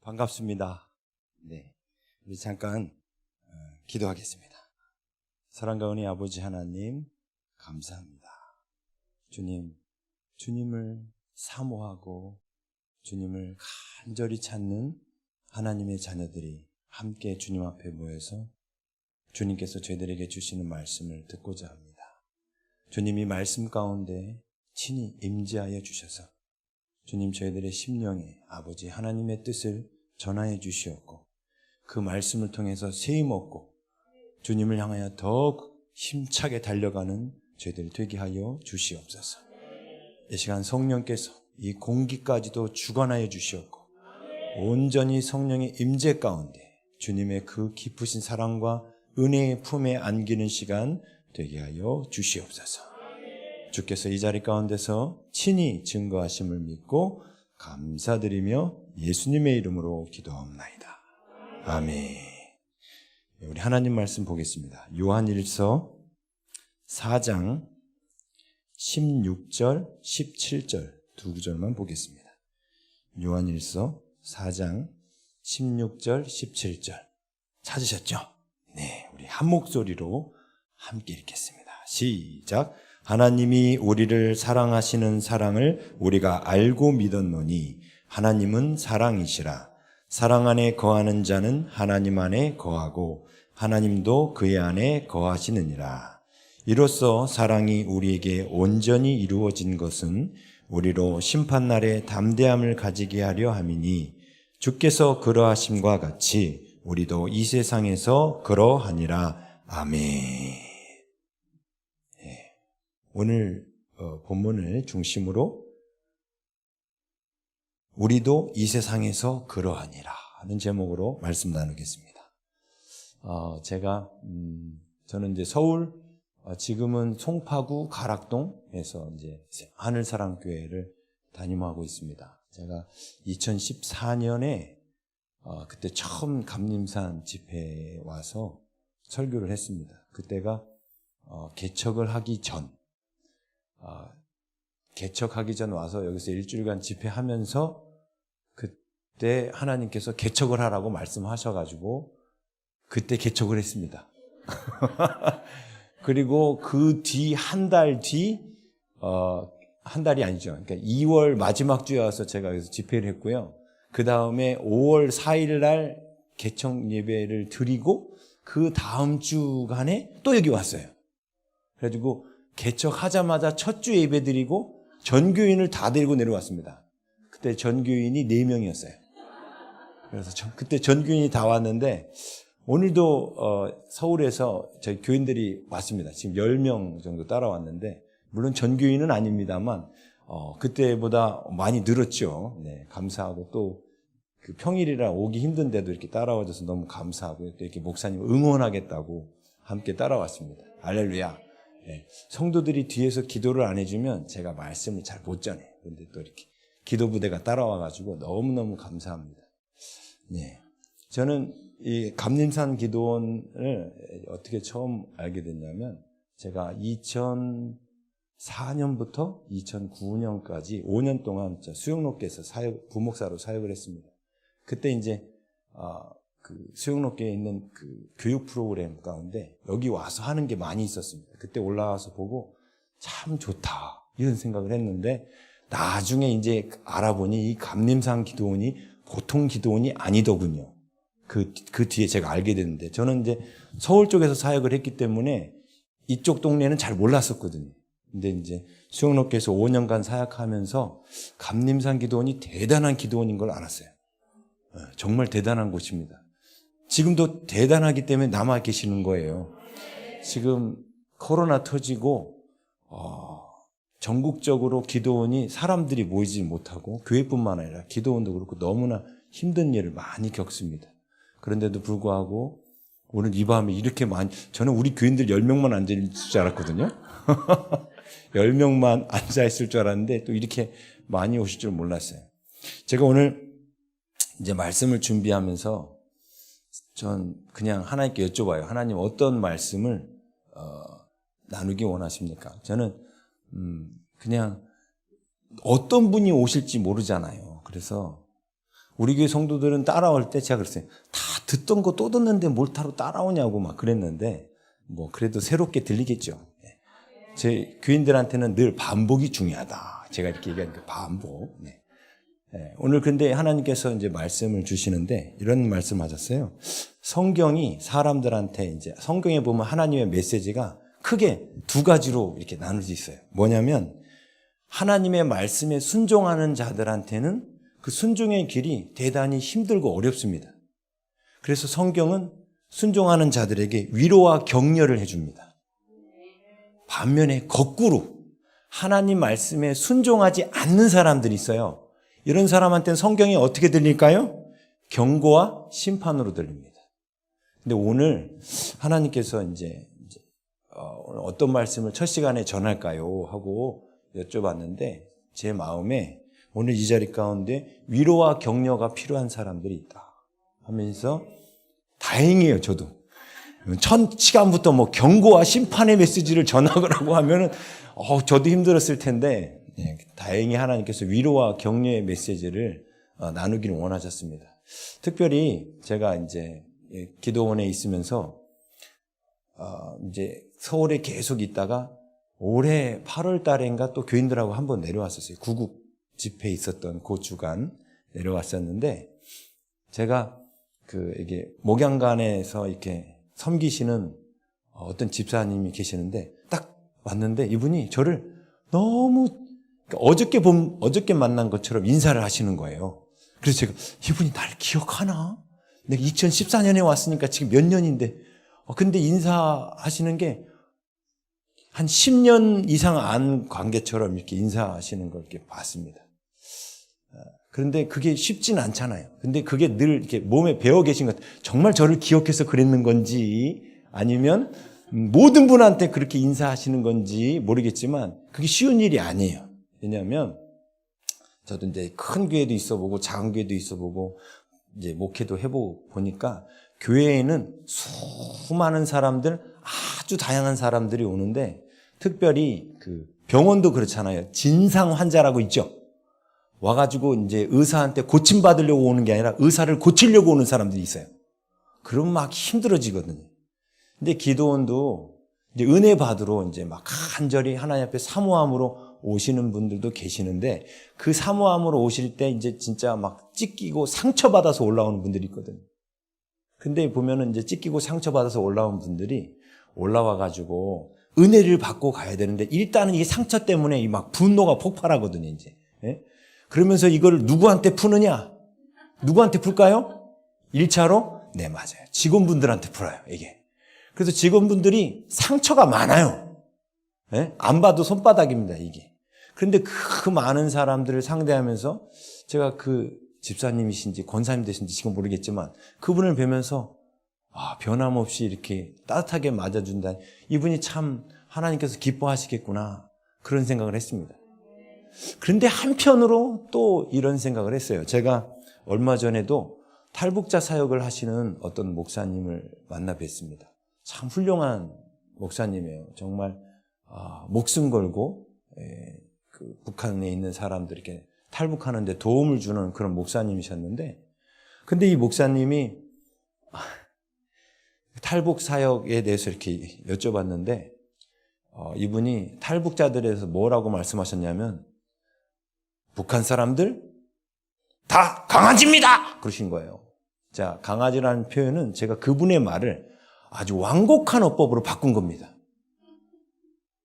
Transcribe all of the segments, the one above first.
반갑습니다. 네, 우리 잠깐 기도하겠습니다. 사랑과 은혜 아버지 하나님 감사합니다. 주님, 주님을 사모하고 주님을 간절히 찾는 하나님의 자녀들이 함께 주님 앞에 모여서 주님께서 저희들에게 주시는 말씀을 듣고자 합니다. 주님이 말씀 가운데 친히 임재하여 주셔서 주님 저희들의 심령에 아버지 하나님의 뜻을 전하여 주시었고 그 말씀을 통해서 세임 얻고 주님을 향하여 더욱 힘차게 달려가는 저희들 되게 하여 주시옵소서. 이 시간 성령께서 이 공기까지도 주관하여 주시었고 온전히 성령의 임재 가운데 주님의 그 깊으신 사랑과 은혜의 품에 안기는 시간 되게 하여 주시옵소서. 주께서 이 자리 가운데서 친히 증거하심을 믿고 감사드리며 예수님의 이름으로 기도하옵나이다. 아멘. 우리 하나님 말씀 보겠습니다. 요한일서 4장 16절, 17절 두 구절만 보겠습니다. 요한일서 4장 16절, 17절 찾으셨죠? 네, 우리 한 목소리로 함께 읽겠습니다. 시작. 하나님이 우리를 사랑하시는 사랑을 우리가 알고 믿었노니 하나님은 사랑이시라. 사랑 안에 거하는 자는 하나님 안에 거하고 하나님도 그의 안에 거하시느니라. 이로써 사랑이 우리에게 온전히 이루어진 것은 우리로 심판날에 담대함을 가지게 하려 함이니 주께서 그러하심과 같이 우리도 이 세상에서 그러하니라. 아멘. 오늘 본문을 중심으로 우리도 이 세상에서 그러하니라 하는 제목으로 말씀 나누겠습니다. 저는 이제 서울, 지금은 송파구 가락동에서 이제 하늘사랑교회를 담임하고 있습니다. 제가 2014년에 그때 처음 감림산 집회에 와서 설교를 했습니다. 그때가 개척을 하기 전, 개척하기 전 와서 여기서 일주일간 집회하면서 그때 하나님께서 개척을 하라고 말씀하셔가지고 그때 개척을 했습니다. 그리고 그 뒤 한 달 뒤, 한 달이 아니죠. 그러니까 2월 마지막 주에 와서 제가 여기서 집회를 했고요. 그 다음에 5월 4일 날 개척 예배를 드리고 그 다음 주간에 또 여기 왔어요. 그래가지고 개척하자마자 첫 주 예배 드리고 전교인을 다 데리고 내려왔습니다. 그때 전교인이 4명이었어요. 그래서 그때 전교인이 다 왔는데 오늘도 서울에서 저희 교인들이 왔습니다. 지금 10명 정도 따라왔는데 물론 전교인은 아닙니다만 그때보다 많이 늘었죠. 네, 감사하고 또 그 평일이라 오기 힘든데도 이렇게 따라와줘서 너무 감사하고요. 또 이렇게 목사님 응원하겠다고 함께 따라왔습니다. 할렐루야. 네, 성도들이 뒤에서 기도를 안 해주면 제가 말씀을 잘 못 전해요. 그런데 또 이렇게 기도 부대가 따라와가지고 너무너무 감사합니다. 네, 저는 이 감림산 기도원을 어떻게 처음 알게 됐냐면 제가 2004년부터 2009년까지 5년 동안 수영로교에서 부목사로 사역을 했습니다. 그때 이제 그 수영로교에 있는 그 교육 프로그램 가운데 여기 와서 하는 게 많이 있었습니다. 그때 올라와서 보고 참 좋다 이런 생각을 했는데 나중에 이제 알아보니 이 감림산 기도원이 보통 기도원이 아니더군요. 그 뒤에 제가 알게 됐는데 저는 이제 서울 쪽에서 사역을 했기 때문에 이쪽 동네는 잘 몰랐었거든요. 근데 이제 수영로교에서 5년간 사역하면서 감림산 기도원이 대단한 기도원인 걸 알았어요. 정말 대단한 곳입니다. 지금도 대단하기 때문에 남아 계시는 거예요. 지금 코로나 터지고 전국적으로 기도원이 사람들이 모이지 못하고 교회뿐만 아니라 기도원도 그렇고 너무나 힘든 일을 많이 겪습니다. 그런데도 불구하고 오늘 이 밤에 이렇게 많이, 저는 우리 교인들 10명만 앉아있을 줄 알았거든요. 10명만 앉아있을 줄 알았는데 또 이렇게 많이 오실 줄 몰랐어요. 제가 오늘 이제 말씀을 준비하면서 전 그냥 하나님께 여쭤봐요. 하나님 어떤 말씀을 나누기 원하십니까? 저는 그냥 어떤 분이 오실지 모르잖아요. 그래서 우리 교회 성도들은 따라올 때 제가 그랬어요. 다 듣던 거 또 듣는데 뭘 따라오냐고 막 그랬는데 뭐 그래도 새롭게 들리겠죠. 제 교인들한테는 늘 반복이 중요하다. 제가 이렇게 얘기하니까 반복. 네. 오늘 근데 하나님께서 이제 말씀을 주시는데 이런 말씀 하셨어요. 성경이 사람들한테 이제 성경에 보면 하나님의 메시지가 크게 두 가지로 이렇게 나눠져 있어요. 뭐냐면 하나님의 말씀에 순종하는 자들한테는 그 순종의 길이 대단히 힘들고 어렵습니다. 그래서 성경은 순종하는 자들에게 위로와 격려를 해줍니다. 반면에 거꾸로 하나님 말씀에 순종하지 않는 사람들이 있어요. 이런 사람한테는 성경이 어떻게 들릴까요? 경고와 심판으로 들립니다. 근데 오늘 하나님께서 이제 오늘 어떤 말씀을 첫 시간에 전할까요? 하고 여쭤봤는데 제 마음에 오늘 이 자리 가운데 위로와 격려가 필요한 사람들이 있다 하면서 다행이에요. 저도 첫 시간부터 뭐 경고와 심판의 메시지를 전하라고 하면은 저도 힘들었을 텐데 다행히 하나님께서 위로와 격려의 메시지를 나누기를 원하셨습니다. 특별히 제가 이제 기도원에 있으면서 이제 서울에 계속 있다가 올해 8월 달인가 또 교인들하고 한번 내려왔었어요. 구국 집회 있었던 그 주간 내려왔었는데 제가 이게 목양간에서 이렇게 섬기시는 어떤 집사님이 계시는데 딱 왔는데 이분이 저를 너무 어저께 만난 것처럼 인사를 하시는 거예요. 그래서 제가 이분이 날 기억하나? 내가 2014년에 왔으니까 지금 몇 년인데 근데 인사하시는 게 한 10년 이상 안 관계처럼 이렇게 인사하시는 걸 이렇게 봤습니다. 그런데 그게 쉽진 않잖아요. 근데 그게 늘 이렇게 몸에 배어 계신 것 같아요. 정말 저를 기억해서 그랬는 건지 아니면 모든 분한테 그렇게 인사하시는 건지 모르겠지만 그게 쉬운 일이 아니에요. 왜냐하면 저도 이제 큰 교회도 있어보고 작은 교회도 있어보고 이제 목회도 해보고 보니까 교회에는 수많은 사람들, 아주 다양한 사람들이 오는데 특별히 병원도 그렇잖아요. 진상 환자라고 있죠. 와가지고 이제 의사한테 고침받으려고 오는 게 아니라 의사를 고치려고 오는 사람들이 있어요. 그럼 막 힘들어지거든요. 근데 기도원도 이제 은혜 받으러 이제 막 간절히 하나님 앞에 사모함으로 오시는 분들도 계시는데 그 사모함으로 오실 때 이제 진짜 막 찢기고 상처받아서 올라오는 분들이 있거든요. 근데 보면은 이제 찢기고 상처받아서 올라온 분들이 올라와가지고 은혜를 받고 가야 되는데 일단은 이 상처 때문에 이 막 분노가 폭발하거든요, 이제. 예? 그러면서 이걸 누구한테 푸느냐? 누구한테 풀까요? 1차로? 네, 맞아요. 직원분들한테 풀어요, 이게. 그래서 직원분들이 상처가 많아요. 예? 안 봐도 손바닥입니다, 이게. 그런데 그 많은 사람들을 상대하면서 제가 집사님이신지 권사님 되신지 지금 모르겠지만 그분을 뵈면서 변함없이 이렇게 따뜻하게 맞아준다. 이분이 참 하나님께서 기뻐하시겠구나. 그런 생각을 했습니다. 그런데 한편으로 또 이런 생각을 했어요. 제가 얼마 전에도 탈북자 사역을 하시는 어떤 목사님을 만나 뵀습니다. 참 훌륭한 목사님이에요. 정말 목숨 걸고 북한에 있는 사람들에게 탈북하는데 도움을 주는 그런 목사님이셨는데 근데 이 목사님이 탈북 사역에 대해서 이렇게 여쭤봤는데 이분이 탈북자들에서 뭐라고 말씀하셨냐면 북한 사람들 다 강아지입니다! 그러신 거예요. 자, 강아지라는 표현은 제가 그분의 말을 아주 완곡한 어법으로 바꾼 겁니다.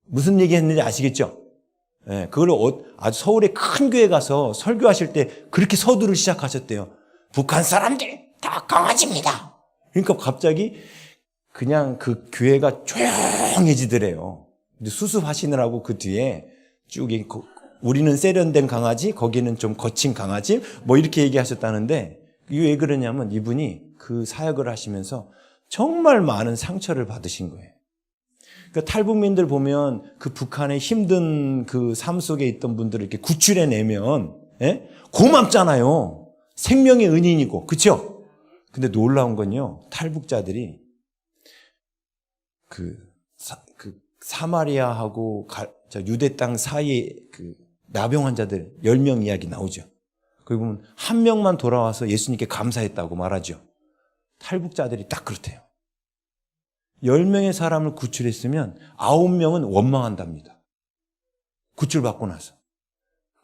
무슨 얘기 했는지 아시겠죠? 네, 그걸 아주 서울의 큰 교회 가서 설교하실 때 그렇게 서두를 시작하셨대요. 북한 사람들 다 강아지입니다. 그러니까 갑자기 그냥 그 교회가 조용해지더래요. 수습하시느라고 그 뒤에 쭉 우리는 세련된 강아지, 거기는 좀 거친 강아지, 뭐 이렇게 얘기하셨다는데 이게 왜 그러냐면 이분이 그 사역을 하시면서 정말 많은 상처를 받으신 거예요. 그러니까 탈북민들 보면 그 북한의 힘든 그 삶 속에 있던 분들을 이렇게 구출해내면 고맙잖아요. 생명의 은인이고, 그렇죠? 근데 놀라운 건요, 탈북자들이 사마리아하고 유대 땅 사이에 나병 환자들 10명 이야기 나오죠. 거기 보면 한 명만 돌아와서 예수님께 감사했다고 말하죠. 탈북자들이 딱 그렇대요. 10명의 사람을 구출했으면 9명은 원망한답니다. 구출받고 나서.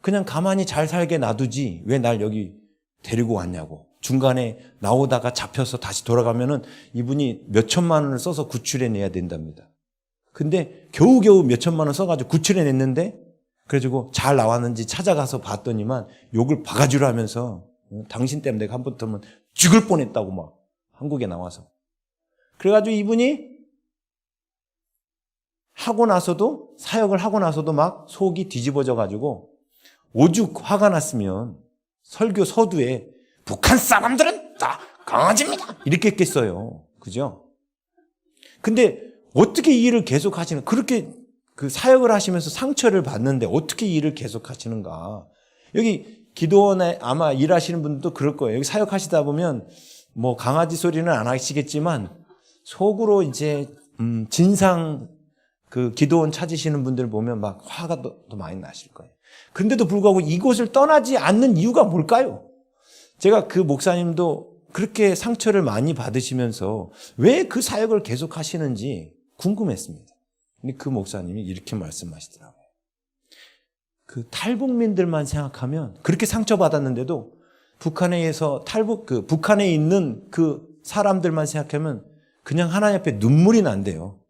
그냥 가만히 잘 살게 놔두지 왜 날 여기 데리고 왔냐고. 중간에 나오다가 잡혀서 다시 돌아가면은 이분이 몇 천만 원을 써서 구출해내야 된답니다. 근데 겨우겨우 몇 천만 원 써가지고 구출해냈는데 그래가지고 잘 나왔는지 찾아가서 봤더니만 욕을 바가지로 하면서 당신 때문에 내가 한 번 더면 죽을 뻔했다고 막 한국에 나와서. 그래가지고 이분이 하고 나서도 사역을 하고 나서도 막 속이 뒤집어져 가지고 오죽 화가 났으면 설교 서두에 북한 사람들은 다 강아지입니다 이렇게 했겠어요. 그죠? 근데 어떻게 이 일을 계속 하시는, 그렇게 그 사역을 하시면서 상처를 받는데 어떻게 이 일을 계속 하시는가. 여기 기도원에 아마 일하시는 분들도 그럴 거예요. 여기 사역하시다 보면 뭐 강아지 소리는 안 하시겠지만 속으로 이제 진상 그 기도원 찾으시는 분들 보면 막 화가 더 많이 나실 거예요. 그런데도 불구하고 이곳을 떠나지 않는 이유가 뭘까요? 제가 그 목사님도 그렇게 상처를 많이 받으시면서 왜 그 사역을 계속 하시는지 궁금했습니다. 근데 그 목사님이 이렇게 말씀하시더라고요. 그 탈북민들만 생각하면 그렇게 상처받았는데도 북한에서 북한에 있는 그 사람들만 생각하면 그냥 하나님 앞에 눈물이 난대요.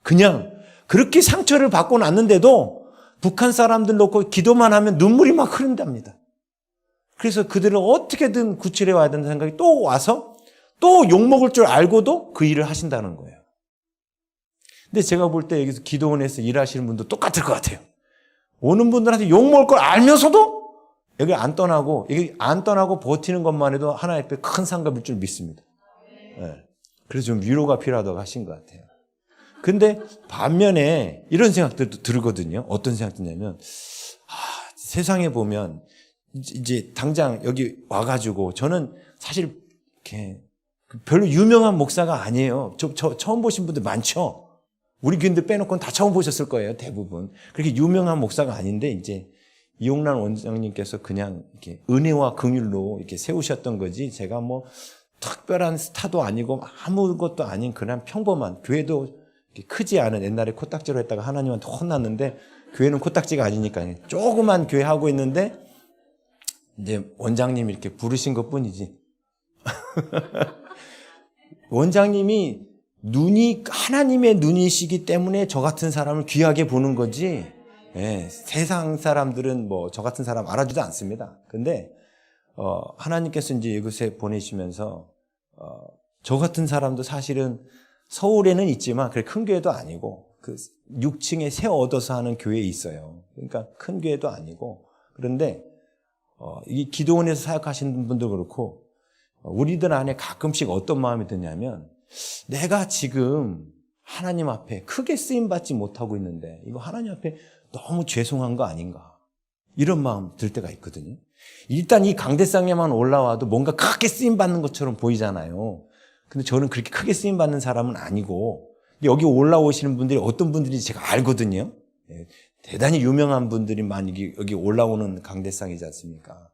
그냥 그렇게 상처를 받고 났는데도 북한 사람들 놓고 기도만 하면 눈물이 막 흐른답니다. 그래서 그들을 어떻게든 구출해 와야 된다는 생각이 또 와서 또 욕먹을 줄 알고도 그 일을 하신다는 거예요. 근데 제가 볼 때 여기서 기도원에서 일하시는 분도 똑같을 것 같아요. 오는 분들한테 욕먹을 걸 알면서도 여기 안 떠나고 버티는 것만 해도 하나님 앞에 큰 상급일 줄 믿습니다. 네. 그래서 좀 위로가 필요하다고 하신 것 같아요. 근데 반면에 이런 생각들도 들거든요. 어떤 생각 드냐면, 세상에 보면 이제 당장 여기 와가지고 저는 사실 이렇게 별로 유명한 목사가 아니에요. 저 처음 보신 분들 많죠. 우리 교인들 빼놓고는 다 처음 보셨을 거예요. 대부분. 그렇게 유명한 목사가 아닌데 이제 이용란 원장님께서 그냥 이렇게 은혜와 긍휼로 이렇게 세우셨던 거지. 제가 뭐 특별한 스타도 아니고 아무것도 아닌 그냥 평범한, 교회도 크지 않은, 옛날에 코딱지로 했다가 하나님한테 혼났는데 교회는 코딱지가 아니니까 조그만 교회 하고 있는데 이제 원장님이 이렇게 부르신 것 뿐이지. 원장님이 하나님의 눈이시기 때문에 저 같은 사람을 귀하게 보는 거지. 예, 세상 사람들은 뭐 저 같은 사람 알아주지 않습니다. 근데 하나님께서 이제 이곳에 보내시면서 저 같은 사람도 사실은 서울에는 있지만 그래 큰 교회도 아니고 그 6층에 새 얻어서 하는 교회에 있어요. 그러니까 큰 교회도 아니고. 그런데 이 기도원에서 사역하시는 분도 그렇고 우리들 안에 가끔씩 어떤 마음이 드냐면 내가 지금 하나님 앞에 크게 쓰임받지 못하고 있는데 이거 하나님 앞에 너무 죄송한 거 아닌가, 이런 마음 들 때가 있거든요. 일단 이 강대상에만 올라와도 뭔가 크게 쓰임받는 것처럼 보이잖아요. 근데 저는 그렇게 크게 쓰임받는 사람은 아니고 여기 올라오시는 분들이 어떤 분들인지 제가 알거든요. 대단히 유명한 분들이만 여기 올라오는 강대상이지 않습니까?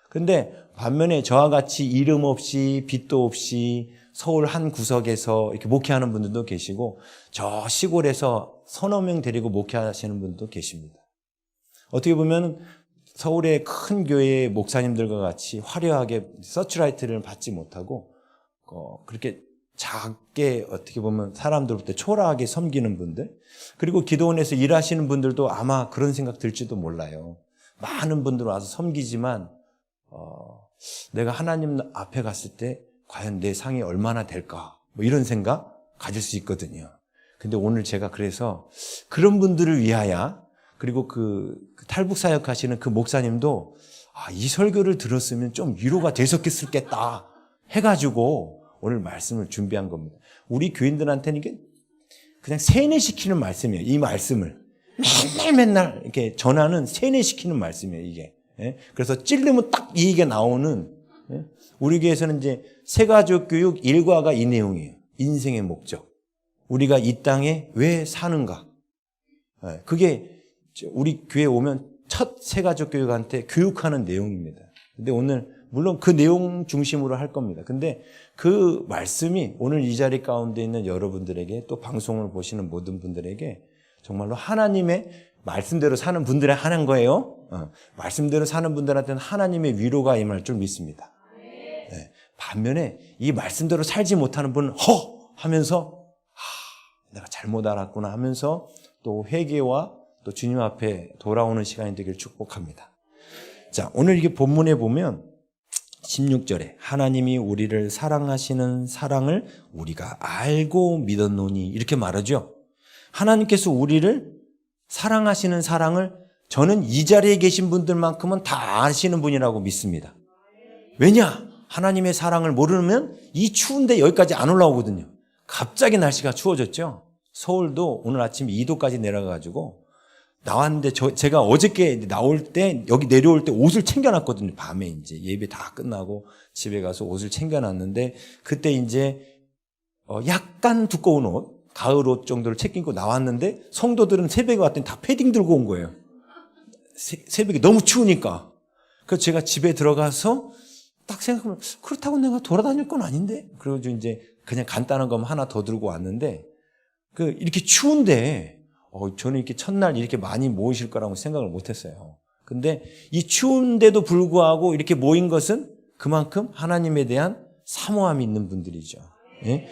근데 반면에 저와 같이 이름 없이 빚도 없이 서울 한 구석에서 이렇게 목회하는 분들도 계시고 저 시골에서 서너 명 데리고 목회하시는 분도 계십니다. 어떻게 보면 서울의 큰 교회의 목사님들과 같이 화려하게 서치라이트를 받지 못하고 그렇게 작게 어떻게 보면 사람들부터 초라하게 섬기는 분들, 그리고 기도원에서 일하시는 분들도 아마 그런 생각 들지도 몰라요. 많은 분들 와서 섬기지만 내가 하나님 앞에 갔을 때 과연 내 상이 얼마나 될까, 뭐 이런 생각 가질 수 있거든요. 근데 오늘 제가 그래서 그런 분들을 위하여, 그리고 그 탈북 사역하시는 그 목사님도 이 설교를 들었으면 좀 위로가 되셨겠다 해가지고 오늘 말씀을 준비한 겁니다. 우리 교인들한테는 이게 그냥 세뇌시키는 말씀이에요. 이 말씀을 맨날 이렇게 전하는, 세뇌시키는 말씀이에요, 이게. 그래서 찔르면 딱 이게 나오는, 우리 교회에서는 이제 새가족 교육 일과가 이 내용이에요. 인생의 목적. 우리가 이 땅에 왜 사는가. 그게 우리 교회에 오면 첫 새가족 교육한테 교육하는 내용입니다. 근데 오늘 물론 그 내용 중심으로 할 겁니다. 근데 그 말씀이 오늘 이 자리 가운데 있는 여러분들에게 또 방송을 보시는 모든 분들에게 정말로 하나님의 말씀대로 사는 분들에 하는 거예요. 말씀대로 사는 분들한테는 하나님의 위로가 임할 줄 믿습니다. 네. 반면에 이 말씀대로 살지 못하는 분은 하면서 내가 잘못 알았구나 하면서 또 회개와 또 주님 앞에 돌아오는 시간이 되길 축복합니다. 자, 오늘 이게 본문에 보면 16절에 하나님이 우리를 사랑하시는 사랑을 우리가 알고 믿었노니 이렇게 말하죠. 하나님께서 우리를 사랑하시는 사랑을 저는 이 자리에 계신 분들만큼은 다 아시는 분이라고 믿습니다. 왜냐? 하나님의 사랑을 모르면 이 추운데 여기까지 안 올라오거든요. 갑자기 날씨가 추워졌죠. 서울도 오늘 아침 2도까지 내려가가지고 나왔는데 제가 어저께 나올 때 여기 내려올 때 옷을 챙겨놨거든요. 밤에 이제 예배 다 끝나고 집에 가서 옷을 챙겨놨는데 그때 이제 약간 두꺼운 옷, 가을 옷 정도를 챙기고 나왔는데 성도들은 새벽에 왔더니 다 패딩 들고 온 거예요. 새벽에 너무 추우니까. 그래서 제가 집에 들어가서 딱 생각하면 그렇다고 내가 돌아다닐 건 아닌데. 그리고 이제 그냥 간단한 거 하나 더 들고 왔는데 이렇게 추운데 저는 이렇게 첫날 이렇게 많이 모이실 거라고 생각을 못 했어요. 근데 이 추운데도 불구하고 이렇게 모인 것은 그만큼 하나님에 대한 사모함이 있는 분들이죠. 예?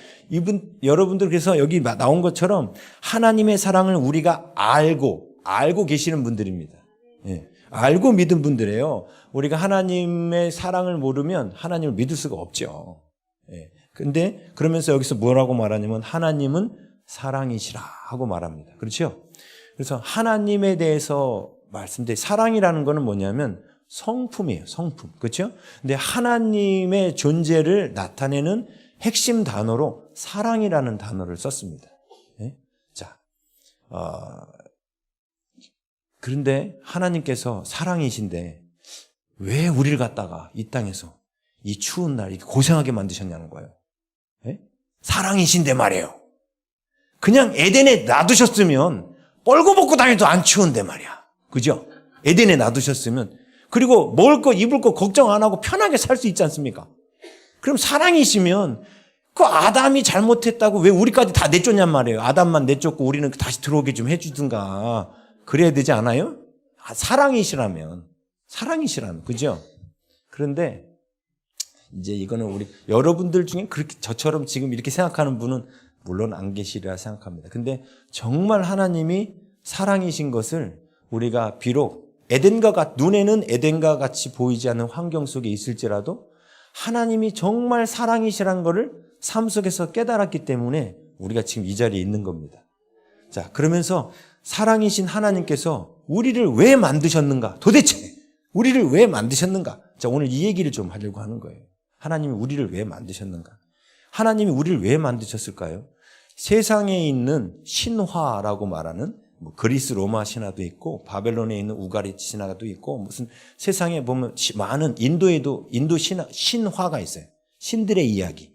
여러분들 그래서 여기 나온 것처럼 하나님의 사랑을 우리가 알고 계시는 분들입니다. 예. 알고 믿은 분들이에요. 우리가 하나님의 사랑을 모르면 하나님을 믿을 수가 없죠. 예. 근데 그러면서 여기서 뭐라고 말하냐면 하나님은 사랑이시라 하고 말합니다. 그렇죠? 그래서 하나님에 대해서 말씀드린 사랑이라는 거는 뭐냐면 성품이에요. 성품. 그렇죠? 근데 하나님의 존재를 나타내는 핵심 단어로 사랑이라는 단어를 썼습니다. 네? 자, 그런데 하나님께서 사랑이신데 왜 우리를 갖다가 이 땅에서 이 추운 날 이렇게 고생하게 만드셨냐는 거예요. 네? 사랑이신데 말이에요. 그냥 에덴에 놔두셨으면 뻘거벗고 다녀도 안 추운데 말이야. 그죠? 에덴에 놔두셨으면 그리고 먹을 거 입을 거 걱정 안 하고 편하게 살 수 있지 않습니까? 그럼 사랑이시면 그 아담이 잘못했다고 왜 우리까지 다 내쫓냔 말이에요. 아담만 내쫓고 우리는 다시 들어오게 좀 해주든가 그래야 되지 않아요? 사랑이시라면 그죠? 그런데 이제 이거는 우리 여러분들 중에 그렇게 저처럼 지금 이렇게 생각하는 분은 물론 안 계시리라 생각합니다. 근데 정말 하나님이 사랑이신 것을 우리가 비록 눈에는 에덴과 같이 보이지 않는 환경 속에 있을지라도 하나님이 정말 사랑이시란 것을 삶 속에서 깨달았기 때문에 우리가 지금 이 자리에 있는 겁니다. 자, 그러면서 사랑이신 하나님께서 우리를 왜 만드셨는가? 도대체 우리를 왜 만드셨는가? 자, 오늘 이 얘기를 좀 하려고 하는 거예요. 하나님이 우리를 왜 만드셨는가? 하나님이 우리를 왜 만드셨을까요? 세상에 있는 신화라고 말하는 그리스 로마 신화도 있고 바벨론에 있는 우가리 신화도 있고 무슨 세상에 보면 많은 인도 신화가 있어요. 신들의 이야기.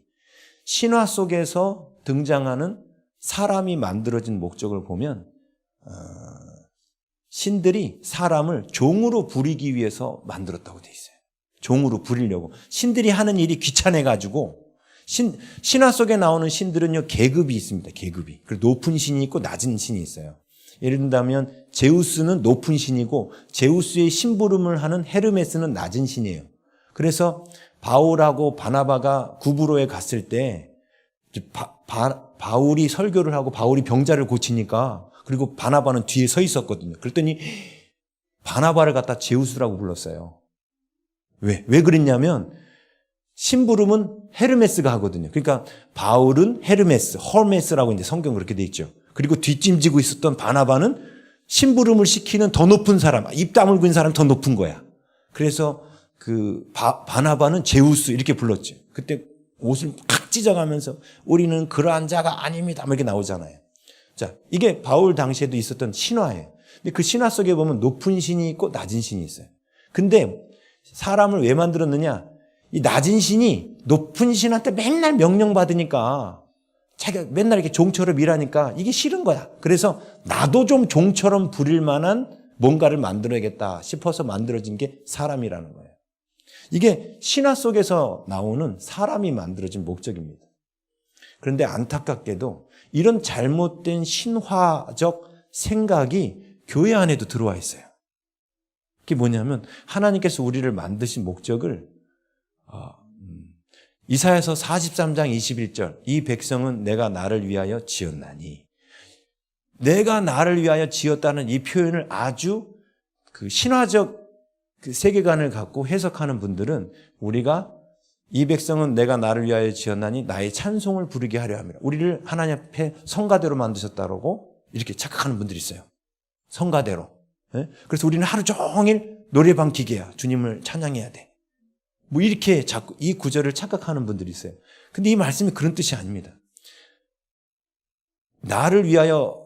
신화 속에서 등장하는 사람이 만들어진 목적을 보면 신들이 사람을 종으로 부리기 위해서 만들었다고 돼 있어요. 종으로 부리려고. 신들이 하는 일이 귀찮아가지고 신화 속에 나오는 신들은요, 계급이 있습니다. 계급이. 그리고 높은 신이 있고 낮은 신이 있어요. 예를 든다면 제우스는 높은 신이고 제우스의 심부름을 하는 헤르메스는 낮은 신이에요. 그래서 바울하고 바나바가 구브로에 갔을 때 바울이 설교를 하고 바울이 병자를 고치니까 그리고 바나바는 뒤에 서 있었거든요. 그랬더니 바나바를 갖다 제우스라고 불렀어요. 왜 그랬냐면 심부름은 헤르메스가 하거든요. 그러니까 바울은 헤르메스, 헐메스라고 이제 성경 그렇게 돼 있죠. 그리고 뒷짐지고 있었던 바나바는 심부름을 시키는 더 높은 사람, 입 다물고 있는 사람 더 높은 거야. 그래서 바나바는 제우스 이렇게 불렀죠. 그때 옷을 탁 찢어가면서 우리는 그러한 자가 아닙니다. 이렇게 나오잖아요. 자, 이게 바울 당시에도 있었던 신화예요. 근데 그 신화 속에 보면 높은 신이 있고 낮은 신이 있어요. 근데 사람을 왜 만들었느냐? 이 낮은 신이 높은 신한테 맨날 명령받으니까 자기가 맨날 이렇게 종처럼 일하니까 이게 싫은 거야. 그래서 나도 좀 종처럼 부릴 만한 뭔가를 만들어야겠다 싶어서 만들어진 게 사람이라는 거예요. 이게 신화 속에서 나오는 사람이 만들어진 목적입니다. 그런데 안타깝게도 이런 잘못된 신화적 생각이 교회 안에도 들어와 있어요. 그게 뭐냐면 하나님께서 우리를 만드신 목적을 이사야서 43장 21절 이 백성은 내가 나를 위하여 지었나니, 내가 나를 위하여 지었다는 이 표현을 아주 그 신화적 그 세계관을 갖고 해석하는 분들은 우리가 이 백성은 내가 나를 위하여 지었나니 나의 찬송을 부르게 하려 함이라. 우리를 하나님 앞에 성가대로 만드셨다고 이렇게 착각하는 분들이 있어요. 성가대로. 그래서 우리는 하루 종일 노래방 기계야. 주님을 찬양해야 돼. 뭐 이렇게 자꾸 이 구절을 착각하는 분들이 있어요. 근데 이 말씀이 그런 뜻이 아닙니다. 나를 위하여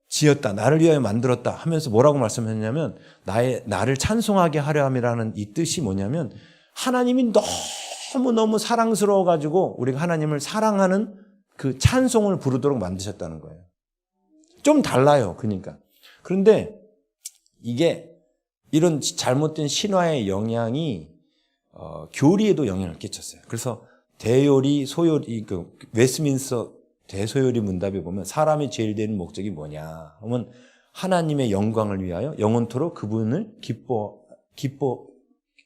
지었다, 나를 위하여 만들었다 하면서 뭐라고 말씀했냐면 나를 찬송하게 하려 함이라는 이 뜻이 뭐냐면 하나님이 너무너무 사랑스러워가지고 우리가 하나님을 사랑하는 그 찬송을 부르도록 만드셨다는 거예요. 좀 달라요. 그러니까. 그런데 이게 이런 잘못된 신화의 영향이 교리에도 영향을 끼쳤어요. 그래서 대요리, 소요리, 그 웨스민스터 대소요리 문답에 보면 사람이 제일 되는 목적이 뭐냐 하면 하나님의 영광을 위하여 영원토록 그분을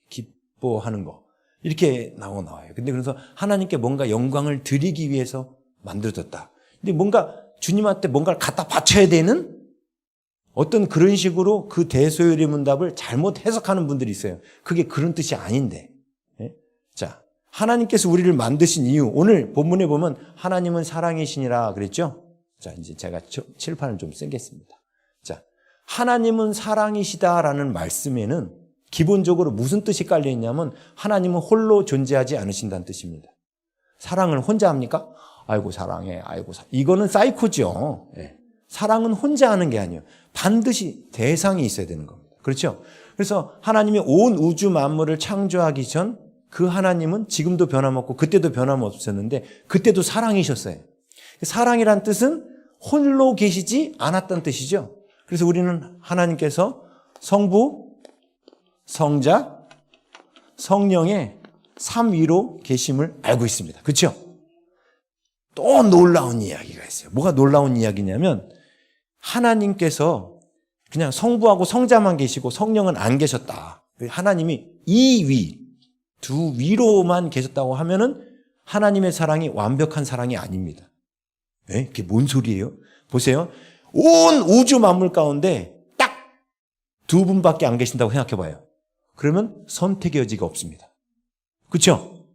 기뻐하는 거 이렇게 나와요. 근데 그래서 하나님께 뭔가 영광을 드리기 위해서 만들어졌다. 근데 뭔가 주님한테 뭔가를 갖다 바쳐야 되는 어떤 그런 식으로 그 대소요리 문답을 잘못 해석하는 분들이 있어요. 그게 그런 뜻이 아닌데. 자, 하나님께서 우리를 만드신 이유, 오늘 본문에 보면 하나님은 사랑이시니라 그랬죠? 자, 이제 제가 칠판을 좀 쓰겠습니다. 자, 하나님은 사랑이시다라는 말씀에는 기본적으로 무슨 뜻이 깔려 있냐면 하나님은 홀로 존재하지 않으신다는 뜻입니다. 사랑을 혼자 합니까? 아이고 사랑해, 이거는 사이코죠. 네. 사랑은 혼자 하는 게 아니에요. 반드시 대상이 있어야 되는 겁니다. 그렇죠? 그래서 하나님이 온 우주 만물을 창조하기 전 그 하나님은 지금도 변함없고 그때도 변함없었는데 그때도 사랑이셨어요. 사랑이란 뜻은 홀로 계시지 않았다는 뜻이죠. 그래서 우리는 하나님께서 성부, 성자, 성령의 삼위로 계심을 알고 있습니다. 그렇죠? 또 놀라운 이야기가 있어요. 뭐가 놀라운 이야기냐면 하나님께서 그냥 성부하고 성자만 계시고 성령은 안 계셨다. 하나님이 이 위, 두 위로만 계셨다고 하면은 하나님의 사랑이 완벽한 사랑이 아닙니다. 네? 그게 뭔 소리예요? 보세요. 온 우주 만물 가운데 딱 두 분밖에 안 계신다고 생각해 봐요. 그러면 선택의 여지가 없습니다. 그렇죠?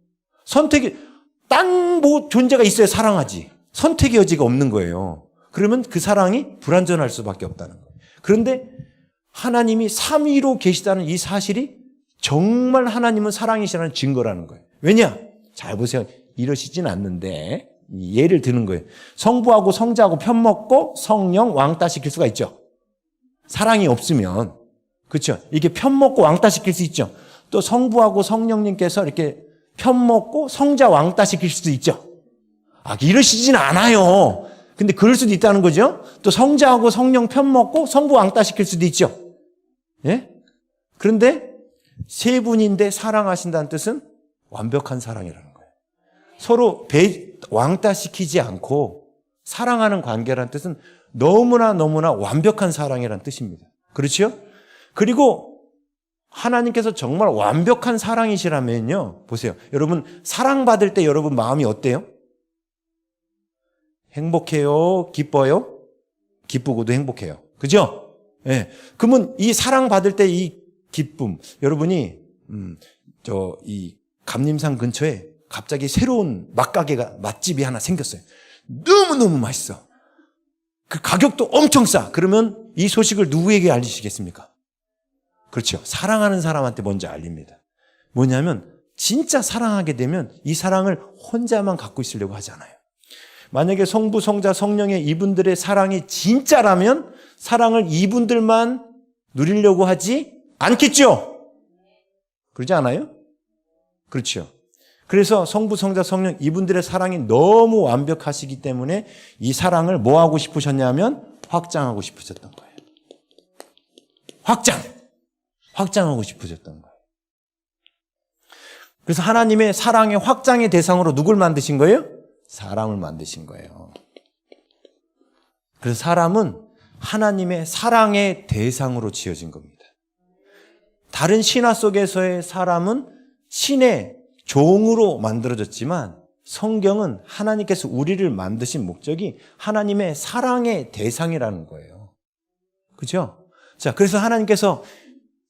딴 뭐 존재가 있어야 사랑하지. 선택의 여지가 없는 거예요. 그러면 그 사랑이 불완전할 수밖에 없다는 거예요. 그런데 하나님이 삼위로 계시다는 이 사실이 정말 하나님은 사랑이시라는 증거라는 거예요. 왜냐? 잘 보세요. 이러시진 않는데 예를 드는 거예요. 성부하고 성자하고 편먹고 성령 왕따시킬 수가 있죠. 사랑이 없으면. 그렇죠? 이게 편먹고 왕따시킬 수 있죠. 또 성부하고 성령님께서 이렇게 편먹고 성자 왕따시킬 수도 있죠. 이러시진 않아요. 근데 그럴 수도 있다는 거죠. 또 성자하고 성령 편먹고 성부 왕따시킬 수도 있죠. 예? 그런데 세 분인데 사랑하신다는 뜻은 완벽한 사랑이라는 거예요. 서로 왕따시키지 않고 사랑하는 관계라는 뜻은 너무나 완벽한 사랑이라는 뜻입니다. 그렇죠? 그리고 하나님께서 정말 완벽한 사랑이시라면요. 보세요. 여러분 사랑받을 때 여러분 마음이 어때요? 행복해요? 기뻐요? 기쁘고도 행복해요. 그죠? 예. 그러면 이 사랑받을 때 이 기쁨, 여러분이 이 감림산 근처에 갑자기 새로운 맛집이 하나 생겼어요. 너무너무 맛있어. 그 가격도 엄청 싸. 그러면 이 소식을 누구에게 알리시겠습니까? 그렇죠. 사랑하는 사람한테 먼저 알립니다. 뭐냐면 진짜 사랑하게 되면 이 사랑을 혼자만 갖고 있으려고 하잖아요. 만약에 성부, 성자, 성령의 이분들의 사랑이 진짜라면 사랑을 이분들만 누리려고 하지 않겠죠? 그러지 않아요? 그렇죠. 그래서 성부, 성자, 성령 이분들의 사랑이 너무 완벽하시기 때문에 이 사랑을 뭐 하고 싶으셨냐면 확장하고 싶으셨던 거예요. 확장하고 싶으셨던 거예요. 그래서 하나님의 사랑의 확장의 대상으로 누굴 만드신 거예요? 사람을 만드신 거예요. 그래서 사람은 하나님의 사랑의 대상으로 지어진 겁니다. 다른 신화 속에서의 사람은 신의 종으로 만들어졌지만 성경은 하나님께서 우리를 만드신 목적이 하나님의 사랑의 대상이라는 거예요. 그죠? 자, 그래서 하나님께서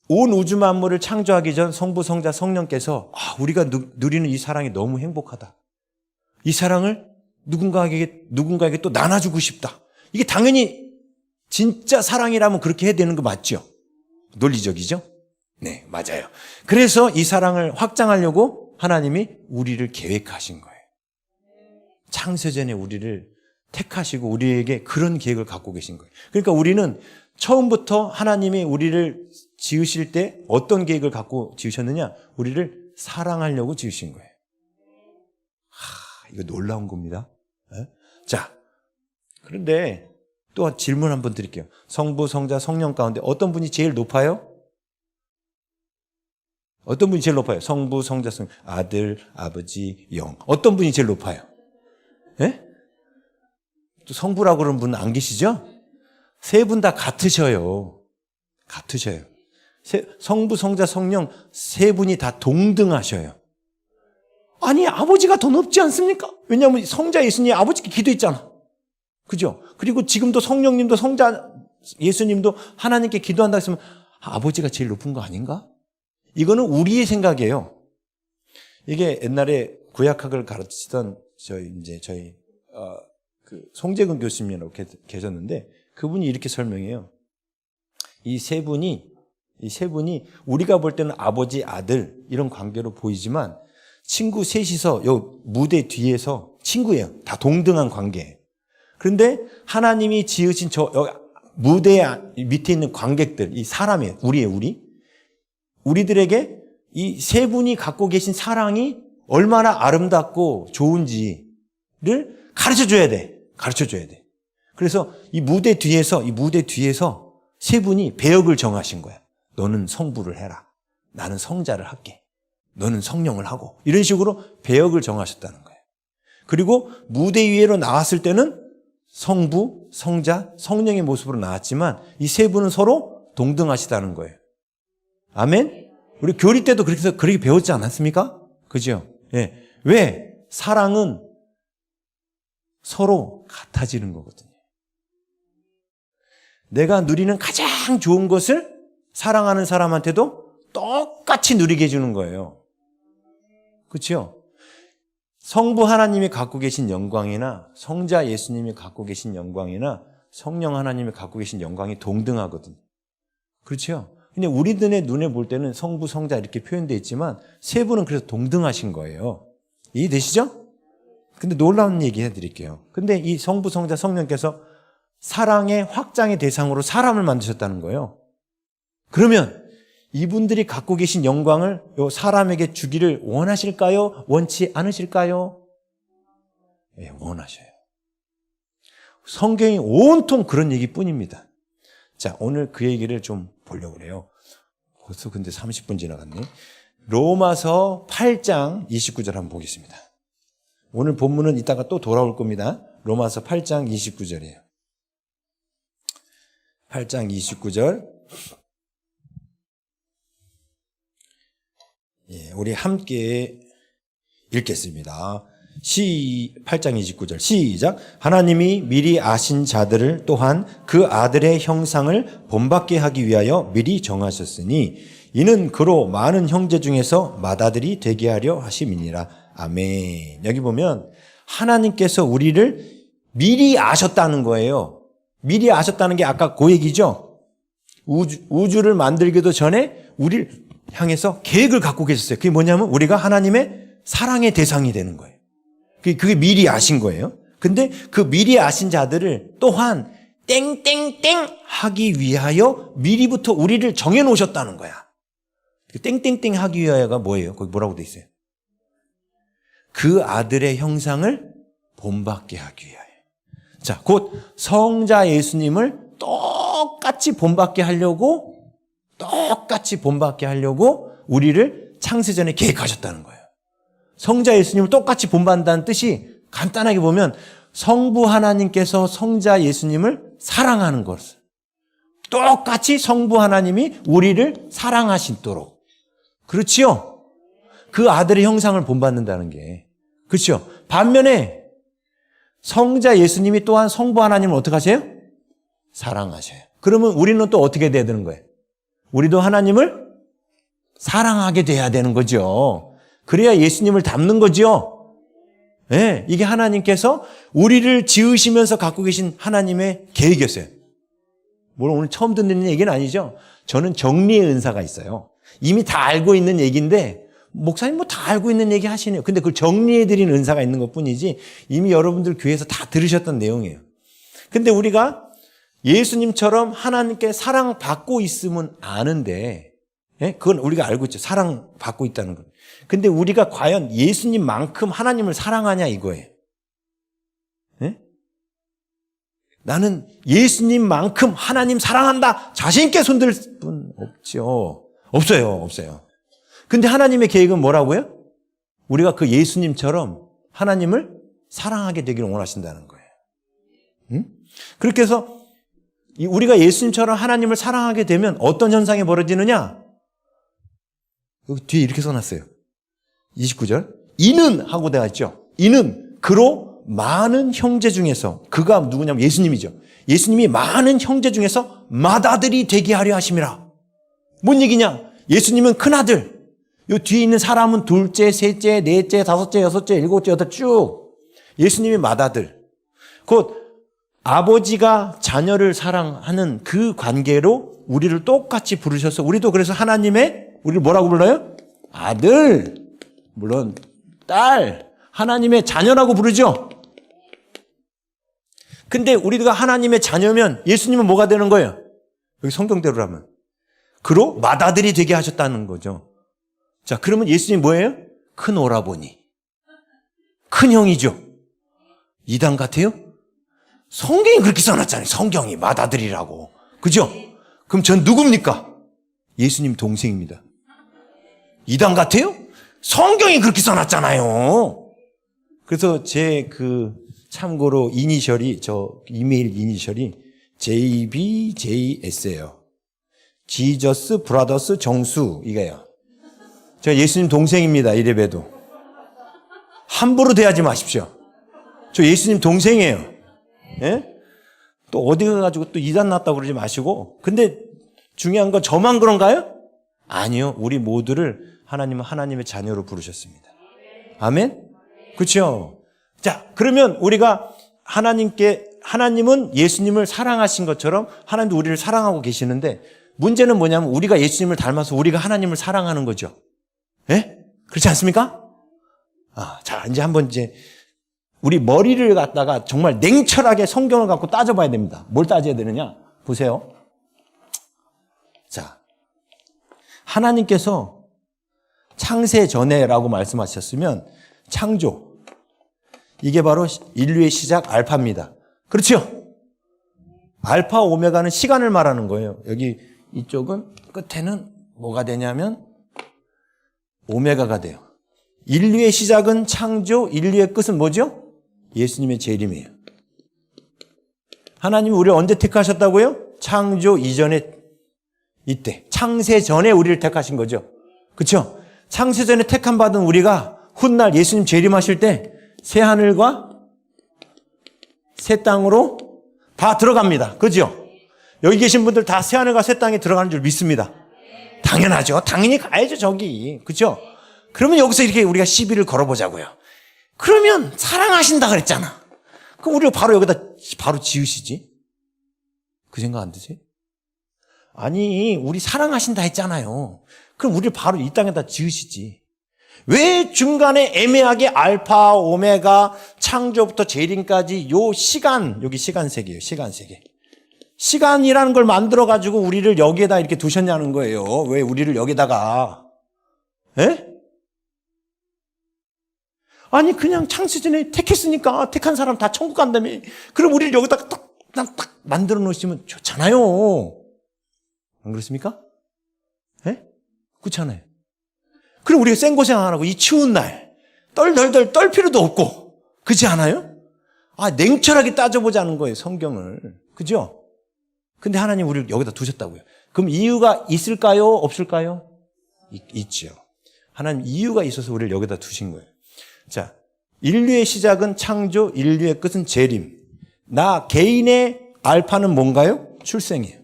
온 우주 만물을 창조하기 전 성부, 성자, 성령께서 우리가 누리는 이 사랑이 너무 행복하다. 이 사랑을 누군가에게 또 나눠주고 싶다. 이게 당연히 진짜 사랑이라면 그렇게 해야 되는 거 맞죠? 논리적이죠? 네, 맞아요. 그래서 이 사랑을 확장하려고 하나님이 우리를 계획하신 거예요. 창세전에 우리를 택하시고 우리에게 그런 계획을 갖고 계신 거예요. 그러니까 우리는 처음부터 하나님이 우리를 지으실 때 어떤 계획을 갖고 지으셨느냐? 우리를 사랑하려고 지으신 거예요. 이거 놀라운 겁니다. 네? 자, 그런데 또 질문 한번 드릴게요. 성부, 성자, 성령 가운데 어떤 분이 제일 높아요? 어떤 분이 제일 높아요? 성부, 성자, 성령, 아들, 아버지, 영. 어떤 분이 제일 높아요? 예? 또 성부라고 그러는 분 안 계시죠? 세 분 다 같으셔요. 같으셔요. 성부, 성자, 성령 세 분이 다 동등하셔요. 아니, 아버지가 더 높지 않습니까? 왜냐하면 성자 예수님 아버지께 기도했잖아. 그죠? 그리고 지금도 성령님도 성자 예수님도 하나님께 기도한다 했으면 아버지가 제일 높은 거 아닌가? 이거는 우리의 생각이에요. 이게 옛날에 구약학을 가르치던 저희 송재근 교수님이라고 계셨는데 그분이 이렇게 설명해요. 이 세 분이 우리가 볼 때는 아버지, 아들 이런 관계로 보이지만 친구 셋이서 요 무대 뒤에서 친구예요. 다 동등한 관계예요. 그런데 하나님이 지으신 무대 밑에 있는 관객들, 이 사람이에요. 우리들에게 이 세 분이 갖고 계신 사랑이 얼마나 아름답고 좋은지를 가르쳐 줘야 돼. 그래서 이 무대 뒤에서 세 분이 배역을 정하신 거야. 너는 성부를 해라. 나는 성자를 할게. 너는 성령을 하고. 이런 식으로 배역을 정하셨다는 거예요. 그리고 무대 위로 나왔을 때는 성부, 성자, 성령의 모습으로 나왔지만 이 세 분은 서로 동등하시다는 거예요. 아멘? 우리 교리 때도 그렇게 배웠지 않았습니까? 그죠? 예. 왜? 사랑은 서로 같아지는 거거든요. 내가 누리는 가장 좋은 것을 사랑하는 사람한테도 똑같이 누리게 해주는 거예요. 그렇죠? 성부 하나님이 갖고 계신 영광이나 성자 예수님이 갖고 계신 영광이나 성령 하나님이 갖고 계신 영광이 동등하거든요. 그렇죠? 근데 우리들의 눈에 볼 때는 성부, 성자 이렇게 표현되어 있지만 세 분은 그래서 동등하신 거예요. 이해되시죠? 근데 놀라운 얘기 해드릴게요. 근데 이 성부, 성자, 성령께서 사랑의 확장의 대상으로 사람을 만드셨다는 거예요. 그러면 이분들이 갖고 계신 영광을 요 사람에게 주기를 원하실까요? 원치 않으실까요? 예, 원하셔요. 성경이 온통 그런 얘기뿐입니다. 자, 오늘 그 얘기를 좀 보려고 그래요. 벌써 근데 30분 지나갔네. 로마서 8장 29절 한번 보겠습니다. 오늘 본문은 이따가 또 돌아올 겁니다. 로마서 8장 29절이에요. 8장 29절. 예, 우리 함께 읽겠습니다. 8장 29절 시작. 하나님이 미리 아신 자들을 또한 그 아들의 형상을 본받게 하기 위하여 미리 정하셨으니 이는 그로 많은 형제 중에서 맏아들이 되게 하려 하심이니라. 아멘. 여기 보면 하나님께서 우리를 미리 아셨다는 거예요. 미리 아셨다는 게 아까 그 얘기죠. 우주를 만들기도 전에 우리를 향해서 계획을 갖고 계셨어요. 그게 뭐냐면 우리가 하나님의 사랑의 대상이 되는 거예요. 그게 미리 아신 거예요. 근데 그 미리 아신 자들을 또한 땡땡땡 하기 위하여 미리부터 우리를 정해놓으셨다는 거야. 땡땡땡 하기 위하여가 뭐예요? 거기 뭐라고 돼 있어요? 그 아들의 형상을 본받게 하기 위하여. 자, 곧 성자 예수님을 똑같이 본받게 하려고 우리를 창세전에 계획하셨다는 거예요. 성자 예수님을 똑같이 본받는다는 뜻이 간단하게 보면 성부 하나님께서 성자 예수님을 사랑하는 것을, 똑같이 성부 하나님이 우리를 사랑하시도록, 그렇지요? 그 아들의 형상을 본받는다는 게, 그렇죠? 반면에 성자 예수님이 또한 성부 하나님을 어떻게 하세요? 사랑하셔요. 그러면 우리는 또 어떻게 돼야 되는 거예요? 우리도 하나님을 사랑하게 돼야 되는 거죠. 그래야 예수님을 닮는 거죠. 네, 이게 하나님께서 우리를 지으시면서 갖고 계신 하나님의 계획이었어요. 물론 오늘 처음 듣는 얘기는 아니죠. 저는 정리의 은사가 있어요. 이미 다 알고 있는 얘기인데 목사님 뭐 다 알고 있는 얘기 하시네요. 근데 그걸 정리해드리는 은사가 있는 것뿐이지 이미 여러분들 교회에서 다 들으셨던 내용이에요. 근데 우리가 예수님처럼 하나님께 사랑받고 있으면 아는데, 예? 그건 우리가 알고 있죠. 사랑받고 있다는 건. 근데 우리가 과연 예수님만큼 하나님을 사랑하냐 이거예요. 예? 나는 예수님만큼 하나님 사랑한다. 자신 있게 손들 분 없죠. 없어요. 근데 하나님의 계획은 뭐라고요? 우리가 그 예수님처럼 하나님을 사랑하게 되기를 원하신다는 거예요. 응? 그렇게 해서 우리가 예수님처럼 하나님을 사랑하게 되면 어떤 현상이 벌어지느냐? 여기 뒤에 이렇게 써놨어요. 29절. 이는 하고 되어 있죠. 이는 그로 많은 형제 중에서, 그가 누구냐면 예수님이죠. 예수님이 많은 형제 중에서 맏아들이 되게 하려 하심이라. 뭔 얘기냐? 예수님은 큰아들. 요 뒤에 있는 사람은 둘째, 셋째, 넷째, 다섯째, 여섯째, 일곱째, 여덟 쭉. 예수님이 맏아들. 곧 아버지가 자녀를 사랑하는 그 관계로 우리를 똑같이 부르셔서 우리도 그래서 하나님의, 우리를 뭐라고 불러요? 아들, 물론 딸, 하나님의 자녀라고 부르죠. 근데 우리가 하나님의 자녀면 예수님은 뭐가 되는 거예요? 여기 성경대로라면 그로 맏아들이 되게 하셨다는 거죠. 자, 그러면 예수님 뭐예요? 큰 오라버니, 큰 형이죠. 이단 같아요? 성경이 그렇게 써놨잖아요. 성경이 맏아들이라고. 그죠? 그럼 전 누굽니까? 예수님 동생입니다. 이단 같아요? 성경이 그렇게 써놨잖아요. 그래서 제 참고로 이니셜이, 저 이메일 이니셜이 JBJS예요. 지저스 브라더스 정수, 이거예요. 제가 예수님 동생입니다. 이래봬도. 함부로 대하지 마십시오. 저 예수님 동생이에요. 예? 또 어디 가가지고 또 이단 났다고 그러지 마시고. 근데 중요한 건 저만 그런가요? 아니요. 우리 모두를 하나님은 하나님의 자녀로 부르셨습니다. 아멘? 그렇죠? 자, 그러면 우리가 하나님은 예수님을 사랑하신 것처럼 하나님도 우리를 사랑하고 계시는데 문제는 뭐냐면 우리가 예수님을 닮아서 우리가 하나님을 사랑하는 거죠. 예? 그렇지 않습니까? 자, 이제 한번 우리 머리를 갖다가 정말 냉철하게 성경을 갖고 따져봐야 됩니다. 뭘 따져야 되느냐? 보세요. 자, 하나님께서 창세 전에라고 말씀하셨으면 창조, 이게 바로 인류의 시작 알파입니다. 그렇죠? 알파 오메가는 시간을 말하는 거예요. 여기 이쪽은 끝에는 뭐가 되냐면 오메가가 돼요. 인류의 시작은 창조, 인류의 끝은 뭐죠? 예수님의 재림이에요. 하나님이 우리를 언제 택하셨다고요? 창조 이전에, 이때 창세 전에 우리를 택하신 거죠. 그렇죠? 창세 전에 택함 받은 우리가 훗날 예수님 재림하실 때 새 하늘과 새 땅으로 다 들어갑니다. 그죠? 여기 계신 분들 다 새 하늘과 새 땅에 들어가는 줄 믿습니다. 당연하죠. 당연히 가야죠, 저기. 그죠? 그러면 여기서 이렇게 우리가 시비를 걸어보자고요. 그러면 사랑하신다 그랬잖아. 그럼 우리가 바로 여기다 바로 지으시지? 그 생각 안 드세요? 아니, 우리 사랑하신다 했잖아요. 그럼 우리를 바로 이 땅에다 지으시지. 왜 중간에 애매하게 알파, 오메가, 창조부터 재림까지 요 시간, 여기 시간세계예요. 시간세계. 시간이라는 걸 만들어가지고 우리를 여기에다 이렇게 두셨냐는 거예요. 왜 우리를 여기다가. 에? 아니, 그냥 창세전에 택했으니까 택한 사람 다 천국 간다며. 그럼 우리를 여기다가 딱 만들어 놓으시면 좋잖아요. 안 그렇습니까? 에? 그렇잖아요. 그럼 우리가 생고생 안 하고 이 추운 날 떨 필요도 없고. 그렇지 않아요? 냉철하게 따져보자는 거예요, 성경을. 그죠? 근데 하나님 우리를 여기다 두셨다고요. 그럼 이유가 있을까요? 없을까요? 있죠. 하나님 이유가 있어서 우리를 여기다 두신 거예요. 자, 인류의 시작은 창조, 인류의 끝은 재림. 나 개인의 알파는 뭔가요? 출생이에요.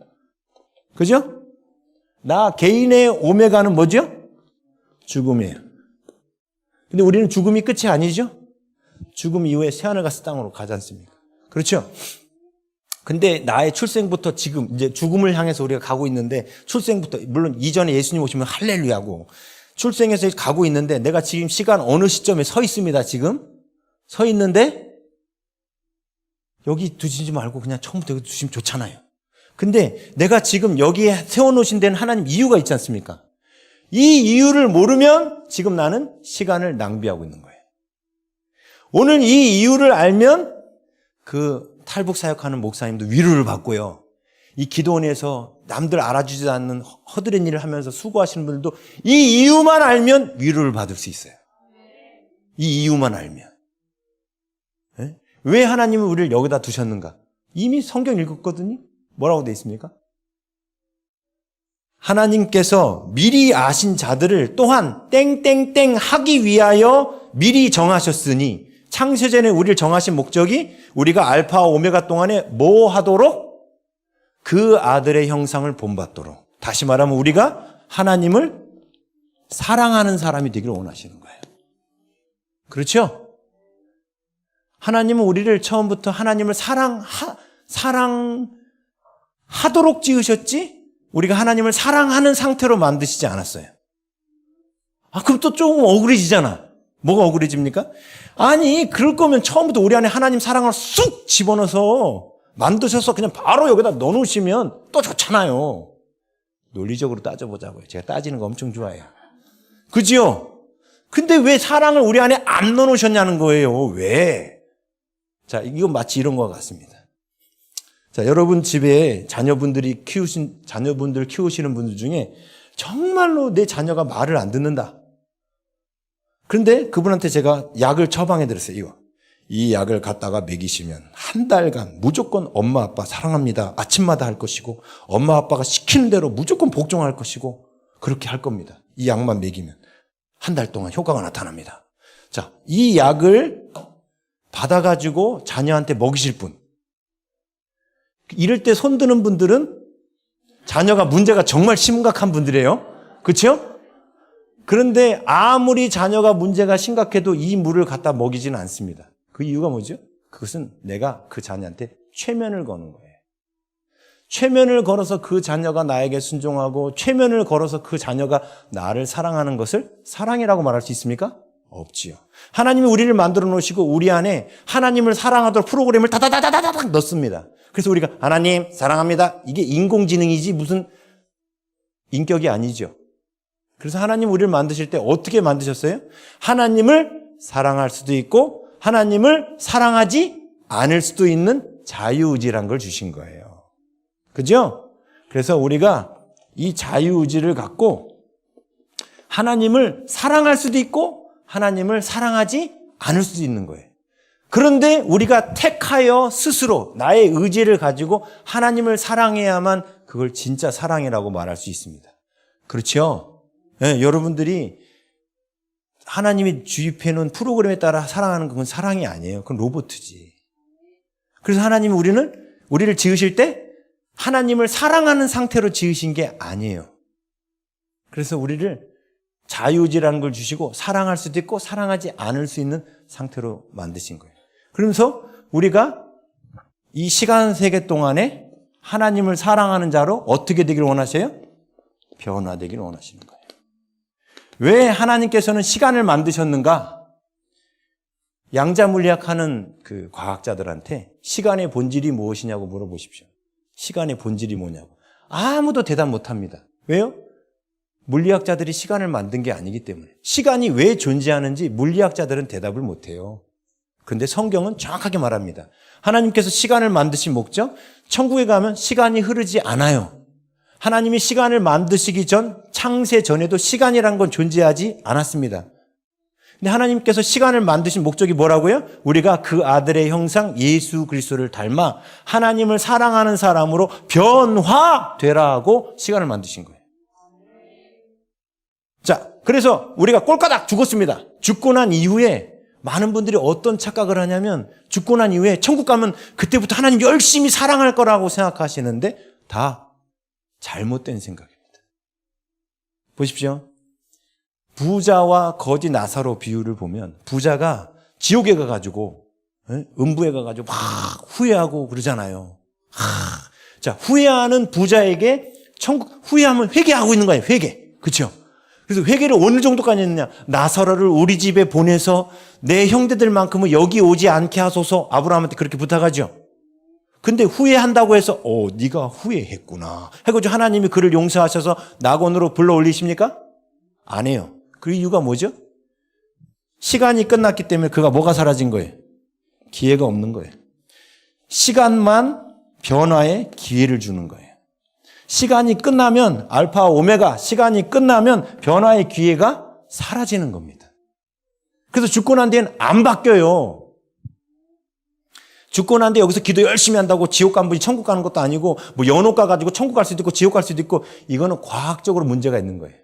그죠? 나 개인의 오메가는 뭐죠? 죽음이에요. 근데 우리는 죽음이 끝이 아니죠? 죽음 이후에 새하늘 가서 땅으로 가지 않습니까? 그렇죠? 근데 나의 출생부터 지금 이제 죽음을 향해서 우리가 가고 있는데, 출생부터, 물론 이전에 예수님 오시면 할렐루야고, 출생해서 가고 있는데 내가 지금 시간 어느 시점에 서 있습니다. 지금 서 있는데 여기 두시지 말고 그냥 처음부터 여기 두시면 좋잖아요. 근데 내가 지금 여기에 세워놓으신 데는 하나님 이유가 있지 않습니까? 이 이유를 모르면 지금 나는 시간을 낭비하고 있는 거예요. 오늘 이 이유를 알면 그 탈북 사역하는 목사님도 위로를 받고요. 이 기도원에서 남들 알아주지 않는 허드렛 일을 하면서 수고하시는 분들도 이 이유만 알면 위로를 받을 수 있어요. 이 이유만 알면. 네? 왜 하나님은 우리를 여기다 두셨는가? 이미 성경 읽었거든요. 뭐라고 되어 있습니까? 하나님께서 미리 아신 자들을 또한 땡땡땡 하기 위하여 미리 정하셨으니, 창세전에 우리를 정하신 목적이 우리가 알파와 오메가 동안에 뭐 하도록? 그 아들의 형상을 본받도록. 다시 말하면 우리가 하나님을 사랑하는 사람이 되기를 원하시는 거예요. 그렇죠? 하나님은 우리를 처음부터 하나님을 사랑하도록 지으셨지, 우리가 하나님을 사랑하는 상태로 만드시지 않았어요. 그럼 또 조금 억울해지잖아. 뭐가 억울해집니까? 아니, 그럴 거면 처음부터 우리 안에 하나님 사랑을 쑥 집어넣어서 만드셔서 그냥 바로 여기다 넣어놓으시면 또 좋잖아요. 논리적으로 따져보자고요. 제가 따지는 거 엄청 좋아해요. 그지요? 근데 왜 사랑을 우리 안에 안 넣어놓으셨냐는 거예요. 왜? 자, 이건 마치 이런 것 같습니다. 자, 여러분 집에 자녀분들 키우시는 분들 중에 정말로 내 자녀가 말을 안 듣는다. 그런데 그분한테 제가 약을 처방해 드렸어요. 이거. 이 약을 갖다가 먹이시면 한 달간 무조건 엄마 아빠 사랑합니다. 아침마다 할 것이고, 엄마 아빠가 시키는 대로 무조건 복종할 것이고, 그렇게 할 겁니다. 이 약만 먹이면 한 달 동안 효과가 나타납니다. 자, 이 약을 받아가지고 자녀한테 먹이실 분, 이럴 때 손드는 분들은 자녀가 문제가 정말 심각한 분들이에요. 그렇죠? 그런데 아무리 자녀가 문제가 심각해도 이 물을 갖다 먹이지는 않습니다. 그 이유가 뭐죠? 그것은 내가 그 자녀한테 최면을 거는 거예요. 최면을 걸어서 그 자녀가 나에게 순종하고, 최면을 걸어서 그 자녀가 나를 사랑하는 것을 사랑이라고 말할 수 있습니까? 없지요. 하나님이 우리를 만들어 놓으시고 우리 안에 하나님을 사랑하도록 프로그램을 다다다다다닥 넣습니다. 그래서 우리가 하나님 사랑합니다. 이게 인공지능이지 무슨 인격이 아니죠. 그래서 하나님 우리를 만드실 때 어떻게 만드셨어요? 하나님을 사랑할 수도 있고 하나님을 사랑하지 않을 수도 있는 자유의지란 걸 주신 거예요. 그죠? 그래서 우리가 이 자유의지를 갖고 하나님을 사랑할 수도 있고 하나님을 사랑하지 않을 수도 있는 거예요. 그런데 우리가 택하여 스스로 나의 의지를 가지고 하나님을 사랑해야만 그걸 진짜 사랑이라고 말할 수 있습니다. 그렇죠? 네, 여러분들이 하나님이 주입해 놓은 프로그램에 따라 사랑하는 그건 사랑이 아니에요. 그건 로봇이지. 그래서 하나님이 우리를 지으실 때 하나님을 사랑하는 상태로 지으신 게 아니에요. 그래서 우리를 자유의지라는 걸 주시고 사랑할 수도 있고 사랑하지 않을 수 있는 상태로 만드신 거예요. 그러면서 우리가 이 시간 세계 동안에 하나님을 사랑하는 자로 어떻게 되기를 원하세요? 변화되기를 원하시는 거예요. 왜 하나님께서는 시간을 만드셨는가? 양자물리학하는 그 과학자들한테 시간의 본질이 무엇이냐고 물어보십시오. 시간의 본질이 뭐냐고. 아무도 대답 못합니다. 왜요? 물리학자들이 시간을 만든 게 아니기 때문에. 시간이 왜 존재하는지 물리학자들은 대답을 못해요. 그런데 성경은 정확하게 말합니다. 하나님께서 시간을 만드신 목적, 천국에 가면 시간이 흐르지 않아요. 하나님이 시간을 만드시기 전, 창세 전에도 시간이란 건 존재하지 않았습니다. 근데 하나님께서 시간을 만드신 목적이 뭐라고요? 우리가 그 아들의 형상 예수 그리스도를 닮아 하나님을 사랑하는 사람으로 변화되라고 시간을 만드신 거예요. 자, 그래서 우리가 꼴까닥 죽었습니다. 죽고 난 이후에 많은 분들이 어떤 착각을 하냐면 죽고 난 이후에 천국 가면 그때부터 하나님 열심히 사랑할 거라고 생각하시는데 다 잘못된 생각입니다. 보십시오. 부자와 거지 나사로 비유를 보면 부자가 지옥에 가가지고 음부에 가가지고 막 후회하고 그러잖아요. 자, 후회하는 부자에게 천국 후회하면 회개하고 있는 거예요. 회개. 그렇죠? 그래서 회개를 어느 정도까지 했느냐? 나사로를 우리 집에 보내서 내 형제들만큼은 여기 오지 않게 하소서. 아브라함한테 그렇게 부탁하죠. 근데 후회한다고 해서 네가 후회했구나 해가지고 하나님이 그를 용서하셔서 낙원으로 불러 올리십니까? 안 해요. 그 이유가 뭐죠? 시간이 끝났기 때문에 그가 뭐가 사라진 거예요? 기회가 없는 거예요. 시간만 변화의 기회를 주는 거예요. 시간이 끝나면 알파 오메가 시간이 끝나면 변화의 기회가 사라지는 겁니다. 그래서 죽고 난 뒤에는 안 바뀌어요. 죽고 난 뒤에 여기서 기도 열심히 한다고 지옥 간 분이 천국 가는 것도 아니고 뭐 연옥 가가지고 천국 갈 수도 있고 지옥 갈 수도 있고 이거는 과학적으로 문제가 있는 거예요.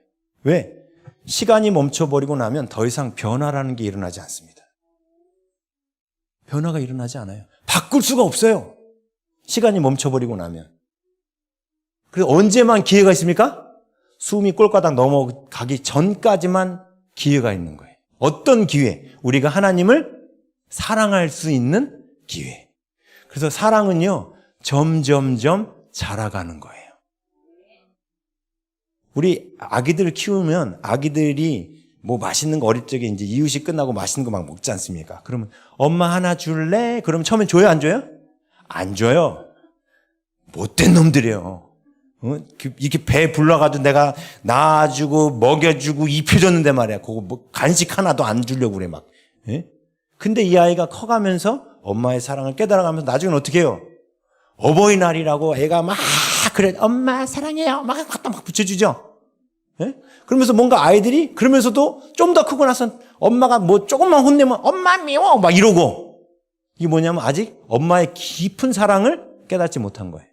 왜? 시간이 멈춰버리고 나면 더 이상 변화라는 게 일어나지 않습니다. 변화가 일어나지 않아요. 바꿀 수가 없어요. 시간이 멈춰버리고 나면. 그래서 언제만 기회가 있습니까? 숨이 꼴가닥 넘어가기 전까지만 기회가 있는 거예요. 어떤 기회? 우리가 하나님을 사랑할 수 있는 기회. 그래서 사랑은요, 점점점 자라가는 거예요. 우리 아기들을 키우면 아기들이 뭐 맛있는 거 어릴 적에 이제 이웃이 끝나고 맛있는 거 막 먹지 않습니까? 그러면 엄마 하나 줄래? 그러면 처음엔 줘요, 안 줘요? 안 줘요. 못된 놈들이에요. 이렇게 배 불러가지고 내가 낳아주고 먹여주고 입혀줬는데 말이야. 그거 뭐 간식 하나도 안 주려고 그래 막. 예? 근데 이 아이가 커가면서 엄마의 사랑을 깨달아가면서 나중에는 어떻게 해요? 어버이날이라고 애가 막 그래 엄마 사랑해요 막 갖다 막 붙여주죠. 예? 그러면서 뭔가 아이들이 그러면서도 좀 더 크고 나서 엄마가 뭐 조금만 혼내면 엄마 미워 막 이러고 이게 뭐냐면 아직 엄마의 깊은 사랑을 깨닫지 못한 거예요.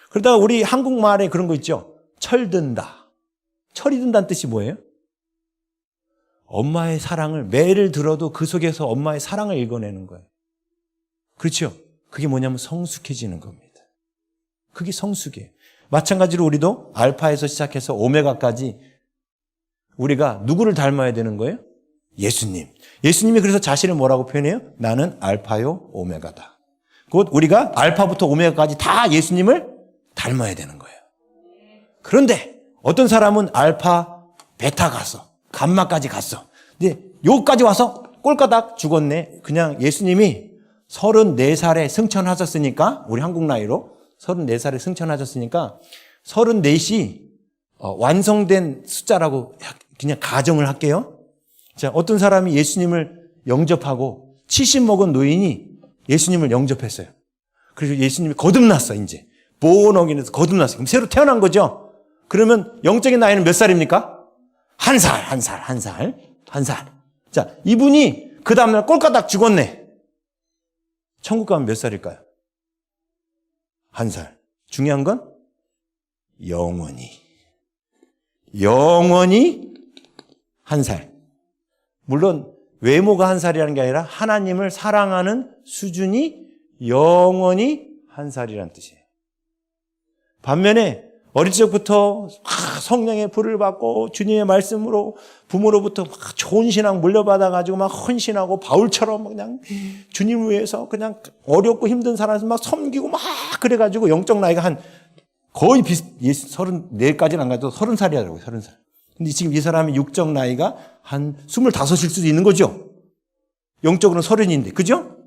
그러다가 우리 한국말에 그런 거 있죠. 철든다. 철이 든다는 뜻이 뭐예요? 엄마의 사랑을 매를 들어도 그 속에서 엄마의 사랑을 읽어내는 거예요. 그렇죠? 그게 뭐냐면 성숙해지는 겁니다. 그게 성숙이에요. 마찬가지로 우리도 알파에서 시작해서 오메가까지 우리가 누구를 닮아야 되는 거예요? 예수님. 예수님이 그래서 자신을 뭐라고 표현해요? 나는 알파요 오메가다. 곧 우리가 알파부터 오메가까지 다 예수님을 닮아야 되는 거예요. 그런데 어떤 사람은 알파, 베타 갔어. 감마까지 갔어. 근데 여기까지 와서 꼴까닥 죽었네. 그냥 예수님이 34살에 승천하셨으니까 우리 한국 나이로 34살에 승천하셨으니까 34이 완성된 숫자라고 그냥 가정을 할게요. 자, 어떤 사람이 예수님을 영접하고 70 먹은 노인이 예수님을 영접했어요. 그래서 예수님이 거듭났어, 이제. 보너긴에서 거듭났어요. 그럼 새로 태어난 거죠? 그러면 영적인 나이는 몇 살입니까? 한 살. 자, 이분이 그 다음날 꼴까닥 죽었네. 천국 가면 몇 살일까요? 1살. 중요한 건 영원히 1살. 물론 외모가 1살이라는 게 아니라 하나님을 사랑하는 수준이 영원히 1살이라는 뜻이에요. 반면에 어릴 적부터 성령의 불을 받고 주님의 말씀으로 부모로부터 막 좋은 신앙 물려받아가지고 막 헌신하고 바울처럼 그냥 주님을 위해서 그냥 어렵고 힘든 사람에서 막 섬기고 막 그래가지고 영적 나이가 한 거의 34까지는 안 가도 30살이라고요. 30살. 근데 지금 이 사람이 육적 나이가 한 25일 수도 있는 거죠. 영적으로는 30인데. 그죠?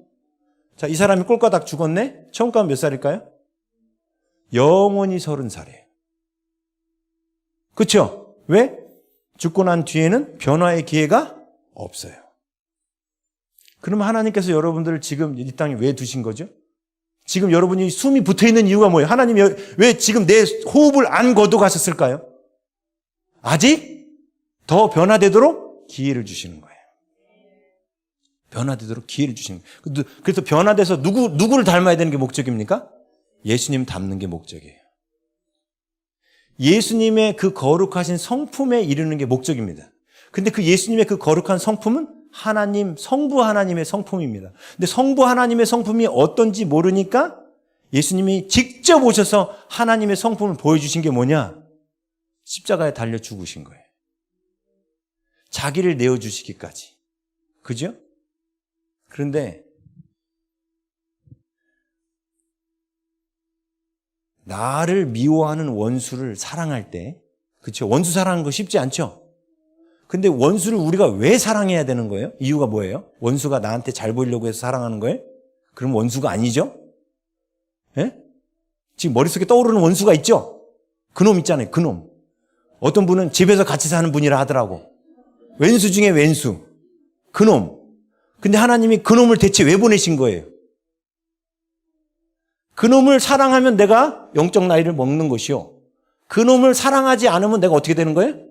자, 이 사람이 꼴까닥 죽었네? 천국 가면 몇 살일까요? 영원히 30살이에요. 그렇죠? 왜? 죽고 난 뒤에는 변화의 기회가 없어요. 그러면 하나님께서 여러분들을 지금 이 땅에 왜 두신 거죠? 지금 여러분이 숨이 붙어있는 이유가 뭐예요? 하나님이 왜 지금 내 호흡을 안 거둬가셨을까요? 아직 더 변화되도록 기회를 주시는 거예요. 변화되도록 기회를 주시는 거예요. 그래서 변화돼서 누구를 닮아야 되는 게 목적입니까? 예수님 닮는 게 목적이에요. 예수님의 그 거룩하신 성품에 이르는 게 목적입니다. 근데 그 예수님의 그 거룩한 성품은 하나님, 성부 하나님의 성품입니다. 근데 성부 하나님의 성품이 어떤지 모르니까 예수님이 직접 오셔서 하나님의 성품을 보여주신 게 뭐냐? 십자가에 달려 죽으신 거예요. 자기를 내어주시기까지. 그죠? 그런데 나를 미워하는 원수를 사랑할 때, 그렇죠? 원수 사랑하는 거 쉽지 않죠? 근데 원수를 우리가 왜 사랑해야 되는 거예요? 이유가 뭐예요? 원수가 나한테 잘 보이려고 해서 사랑하는 거예요? 그럼 원수가 아니죠? 예? 지금 머릿속에 떠오르는 원수가 있죠? 그놈 있잖아요, 그놈. 어떤 분은 집에서 같이 사는 분이라 하더라고. 왼수 중에 왼수. 그놈. 근데 하나님이 그놈을 대체 왜 보내신 거예요? 그놈을 사랑하면 내가 영적 나이를 먹는 것이요. 그놈을 사랑하지 않으면 내가 어떻게 되는 거예요?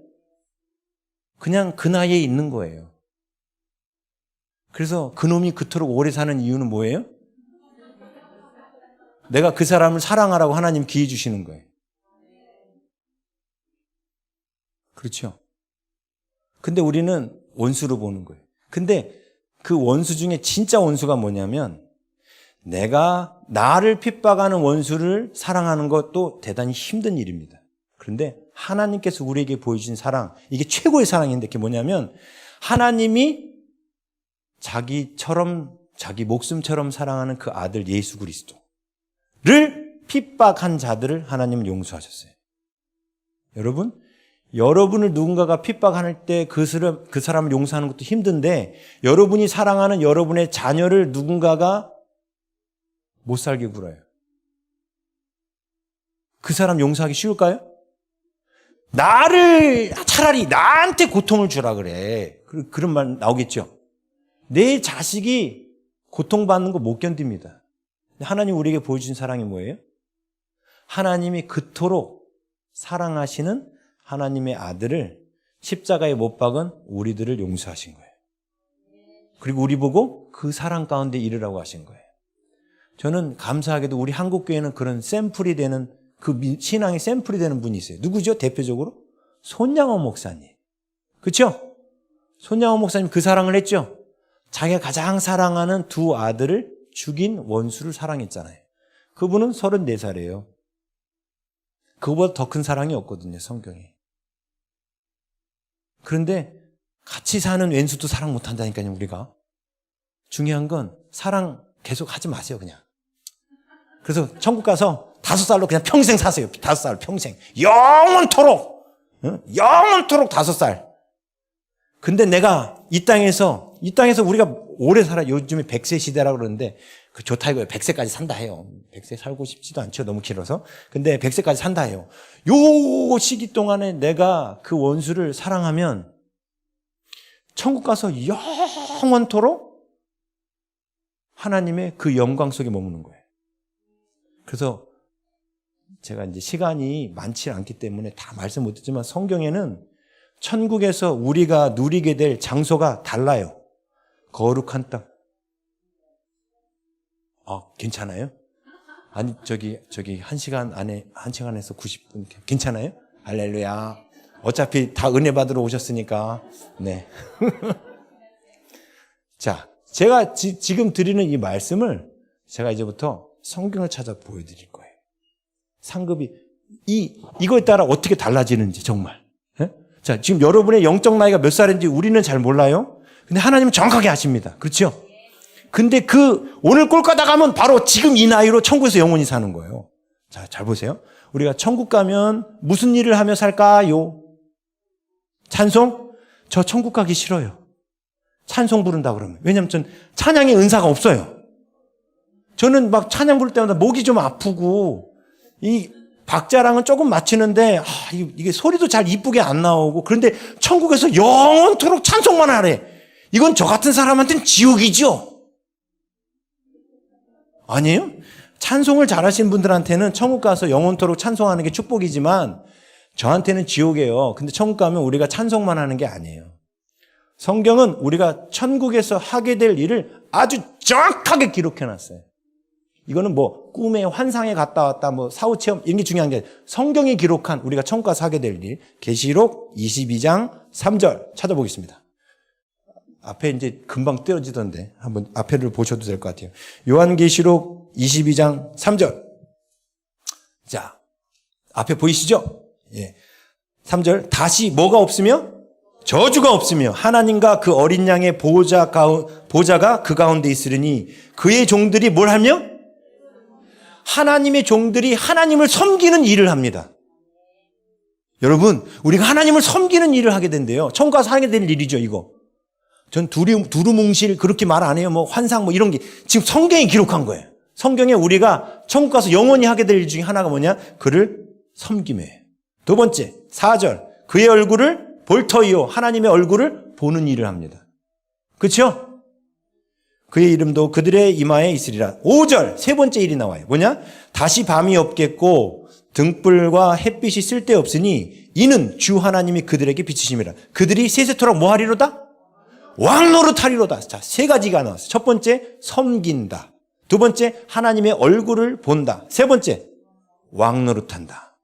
그냥 그 나이에 있는 거예요. 그래서 그놈이 그토록 오래 사는 이유는 뭐예요? 내가 그 사람을 사랑하라고 하나님 기회 주시는 거예요. 그렇죠? 근데 우리는 원수로 보는 거예요. 근데 그 원수 중에 진짜 원수가 뭐냐면 내가 나를 핍박하는 원수를 사랑하는 것도 대단히 힘든 일입니다. 그런데 하나님께서 우리에게 보여주신 사랑, 이게 최고의 사랑인데 그게 뭐냐면 하나님이 자기처럼 자기 목숨처럼 사랑하는 그 아들 예수 그리스도를 핍박한 자들을 하나님은 용서하셨어요. 여러분, 여러분을 누군가가 핍박할 때 그 사람을 용서하는 것도 힘든데 여러분이 사랑하는 여러분의 자녀를 누군가가 못 살게 굴어요. 그 사람 용서하기 쉬울까요? 차라리 나한테 고통을 주라 그래. 그런 말 나오겠죠. 내 자식이 고통받는 거 못 견딥니다. 하나님 우리에게 보여주신 사랑이 뭐예요? 하나님이 그토록 사랑하시는 하나님의 아들을 십자가에 못 박은 우리들을 용서하신 거예요. 그리고 우리 보고 그 사랑 가운데 이르라고 하신 거예요. 저는 감사하게도 우리 한국교회는 그런 샘플이 되는 그 신앙의 샘플이 되는 분이 있어요. 누구죠? 대표적으로 손양호 목사님. 그렇죠? 손양호 목사님 그 사랑을 했죠. 자기가 가장 사랑하는 두 아들을 죽인 원수를 사랑했잖아요. 그분은 34살이에요. 그거보다 더 큰 사랑이 없거든요, 성경에. 그런데 같이 사는 왼수도 사랑 못한다니까요, 우리가. 중요한 건 사랑 계속 하지 마세요, 그냥. 그래서 천국 가서 5살로 그냥 평생 사세요. 5살 평생. 영원토록. 영원토록 5살. 근데 내가 이 땅에서 우리가 오래 살아. 요즘에 100세 시대라고 그러는데 그 좋다 이거예요. 100세까지 산다 해요. 100세 살고 싶지도 않죠. 너무 길어서. 근데 100세까지 산다 해요. 요 시기 동안에 내가 그 원수를 사랑하면 천국 가서 영원토록 하나님의 그 영광 속에 머무는 거예요. 그래서 제가 이제 시간이 많지 않기 때문에 다 말씀 못했지만 성경에는 천국에서 우리가 누리게 될 장소가 달라요. 거룩한 땅. 괜찮아요? 아니, 저기 1시간 안에, 1시간에서 90분. 괜찮아요? 할렐루야. 어차피 다 은혜 받으러 오셨으니까. 네. 자, 제가 지금 드리는 이 말씀을 제가 이제부터 성경을 찾아 보여드릴 거예요. 상급이, 이거에 따라 어떻게 달라지는지, 정말. 네? 자, 지금 여러분의 영적 나이가 몇 살인지 우리는 잘 몰라요. 근데 하나님은 정확하게 아십니다. 그렇죠? 근데 오늘 꼴가다 가면 바로 지금 이 나이로 천국에서 영원히 사는 거예요. 자, 잘 보세요. 우리가 천국 가면 무슨 일을 하며 살까요? 찬송? 저 천국 가기 싫어요. 찬송 부른다 그러면. 왜냐면 전 찬양의 은사가 없어요. 저는 막 찬양 부를 때마다 목이 좀 아프고, 이 박자랑은 조금 맞추는데, 이게 소리도 잘 이쁘게 안 나오고, 그런데 천국에서 영원토록 찬송만 하래. 이건 저 같은 사람한테는 지옥이죠? 아니에요? 찬송을 잘하시는 분들한테는 천국 가서 영원토록 찬송하는 게 축복이지만 저한테는 지옥이에요. 근데 천국 가면 우리가 찬송만 하는 게 아니에요. 성경은 우리가 천국에서 하게 될 일을 아주 정확하게 기록해 놨어요. 이거는 뭐 꿈에 환상에 갔다 왔다 뭐 사후체험 이런 게 중요한 게 아니라 성경이 기록한 우리가 천국 가서 하게 될 일. 계시록 22장 3절 찾아보겠습니다. 앞에 이제 금방 떼어지던데 한번 앞에를 보셔도 될 것 같아요. 요한계시록 22장 3절. 자, 앞에 보이시죠? 예. 3절. 다시 뭐가 없으며? 저주가 없으며 하나님과 그 어린 양의 보좌가 그 가운데 있으리니 그의 종들이 뭘 하며? 하나님의 종들이 하나님을 섬기는 일을 합니다. 여러분, 우리가 하나님을 섬기는 일을 하게 된대요. 천국 가서 하게 될 일이죠, 이거. 전 두루뭉실 그렇게 말 안 해요. 뭐 환상 뭐 이런 게 지금 성경에 기록한 거예요. 성경에 우리가 천국 가서 영원히 하게 될 일 중에 하나가 뭐냐? 그를 섬김이에요. 두 번째, 4절. 그의 얼굴을 볼 터이요. 하나님의 얼굴을 보는 일을 합니다. 그렇죠? 그의 이름도 그들의 이마에 있으리라. 5절, 세 번째 일이 나와요. 뭐냐? 다시 밤이 없겠고 등불과 햇빛이 쓸데없으니 이는 주 하나님이 그들에게 비치심이라. 그들이 세세토록 뭐 하리로다? 왕노릇하리로다. 자, 세 가지가 나왔어요. 첫 번째, 섬긴다. 두 번째, 하나님의 얼굴을 본다. 세 번째, 왕노릇한다.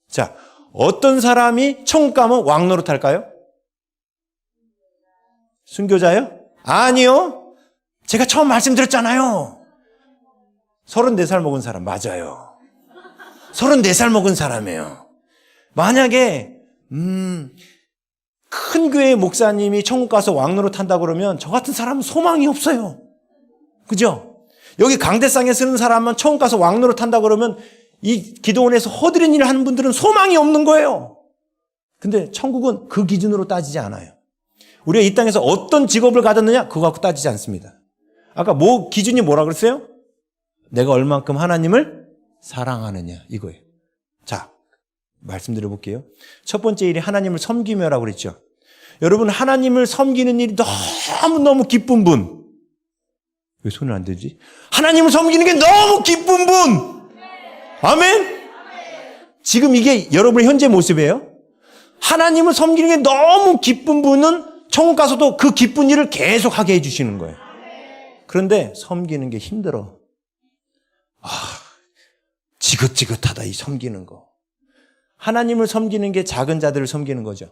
자, 어떤 사람이 천국 가면 왕노릇할까요? 순교자요? 아니요. 제가 처음 말씀드렸잖아요. 34살 먹은 사람 맞아요. 34살 먹은 사람이에요. 만약에 큰 교회 목사님이 천국 가서 왕노릇한다 그러면 저 같은 사람은 소망이 없어요. 그죠? 여기 강대상에 쓰는 사람은 천국 가서 왕노릇한다 그러면 이 기도원에서 허드렛 일을 하는 분들은 소망이 없는 거예요. 근데 천국은 그 기준으로 따지지 않아요. 우리가 이 땅에서 어떤 직업을 가졌느냐 그거 갖고 따지지 않습니다. 아까 뭐 기준이 뭐라 그랬어요? 내가 얼만큼 하나님을 사랑하느냐 이거예요. 자, 말씀드려 볼게요. 첫 번째 일이 하나님을 섬기며라고 그랬죠. 여러분, 하나님을 섬기는 일이 너무너무 기쁜 분. 왜 손을 안 들지? 하나님을 섬기는 게 너무 기쁜 분. 아멘? 지금 이게 여러분의 현재 모습이에요. 하나님을 섬기는 게 너무 기쁜 분은 천국 가서도 그 기쁜 일을 계속 하게 해주시는 거예요. 그런데 섬기는 게 힘들어. 지긋지긋하다 이 섬기는 거. 하나님을 섬기는 게 작은 자들을 섬기는 거죠.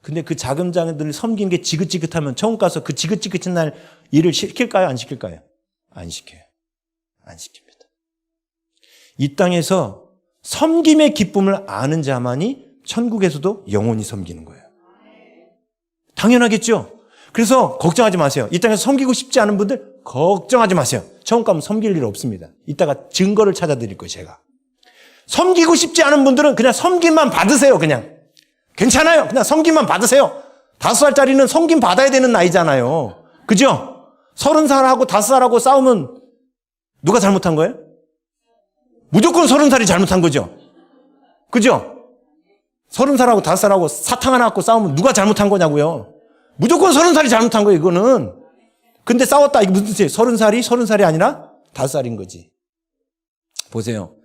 근데 그 작은 자들을 섬기는 게 지긋지긋하면 천국 가서 그 지긋지긋한 날 일을 시킬까요? 안 시킬까요? 안 시켜요. 안 시킵니다. 이 땅에서 섬김의 기쁨을 아는 자만이 천국에서도 영원히 섬기는 거예요. 당연하겠죠? 그래서 걱정하지 마세요. 이 땅에서 섬기고 싶지 않은 분들 걱정하지 마세요. 천국 가면 섬길 일 없습니다. 이따가 증거를 찾아드릴 거예요, 제가. 섬기고 싶지 않은 분들은 그냥 섬김만 받으세요, 그냥. 괜찮아요. 그냥 섬김만 받으세요. 5살짜리는 섬김 받아야 되는 나이잖아요. 그죠? 30살하고 5살하고 싸우면 누가 잘못한 거예요? 무조건 30살이 잘못한 거죠. 그죠? 30살하고 5살하고 사탕 하나 갖고 싸우면 누가 잘못한 거냐고요. 무조건 30살이 잘못한 거예요, 이거는. 근데 싸웠다, 이게 무슨 뜻이에요? 30살이 아니라 5살인 거지. 보세요.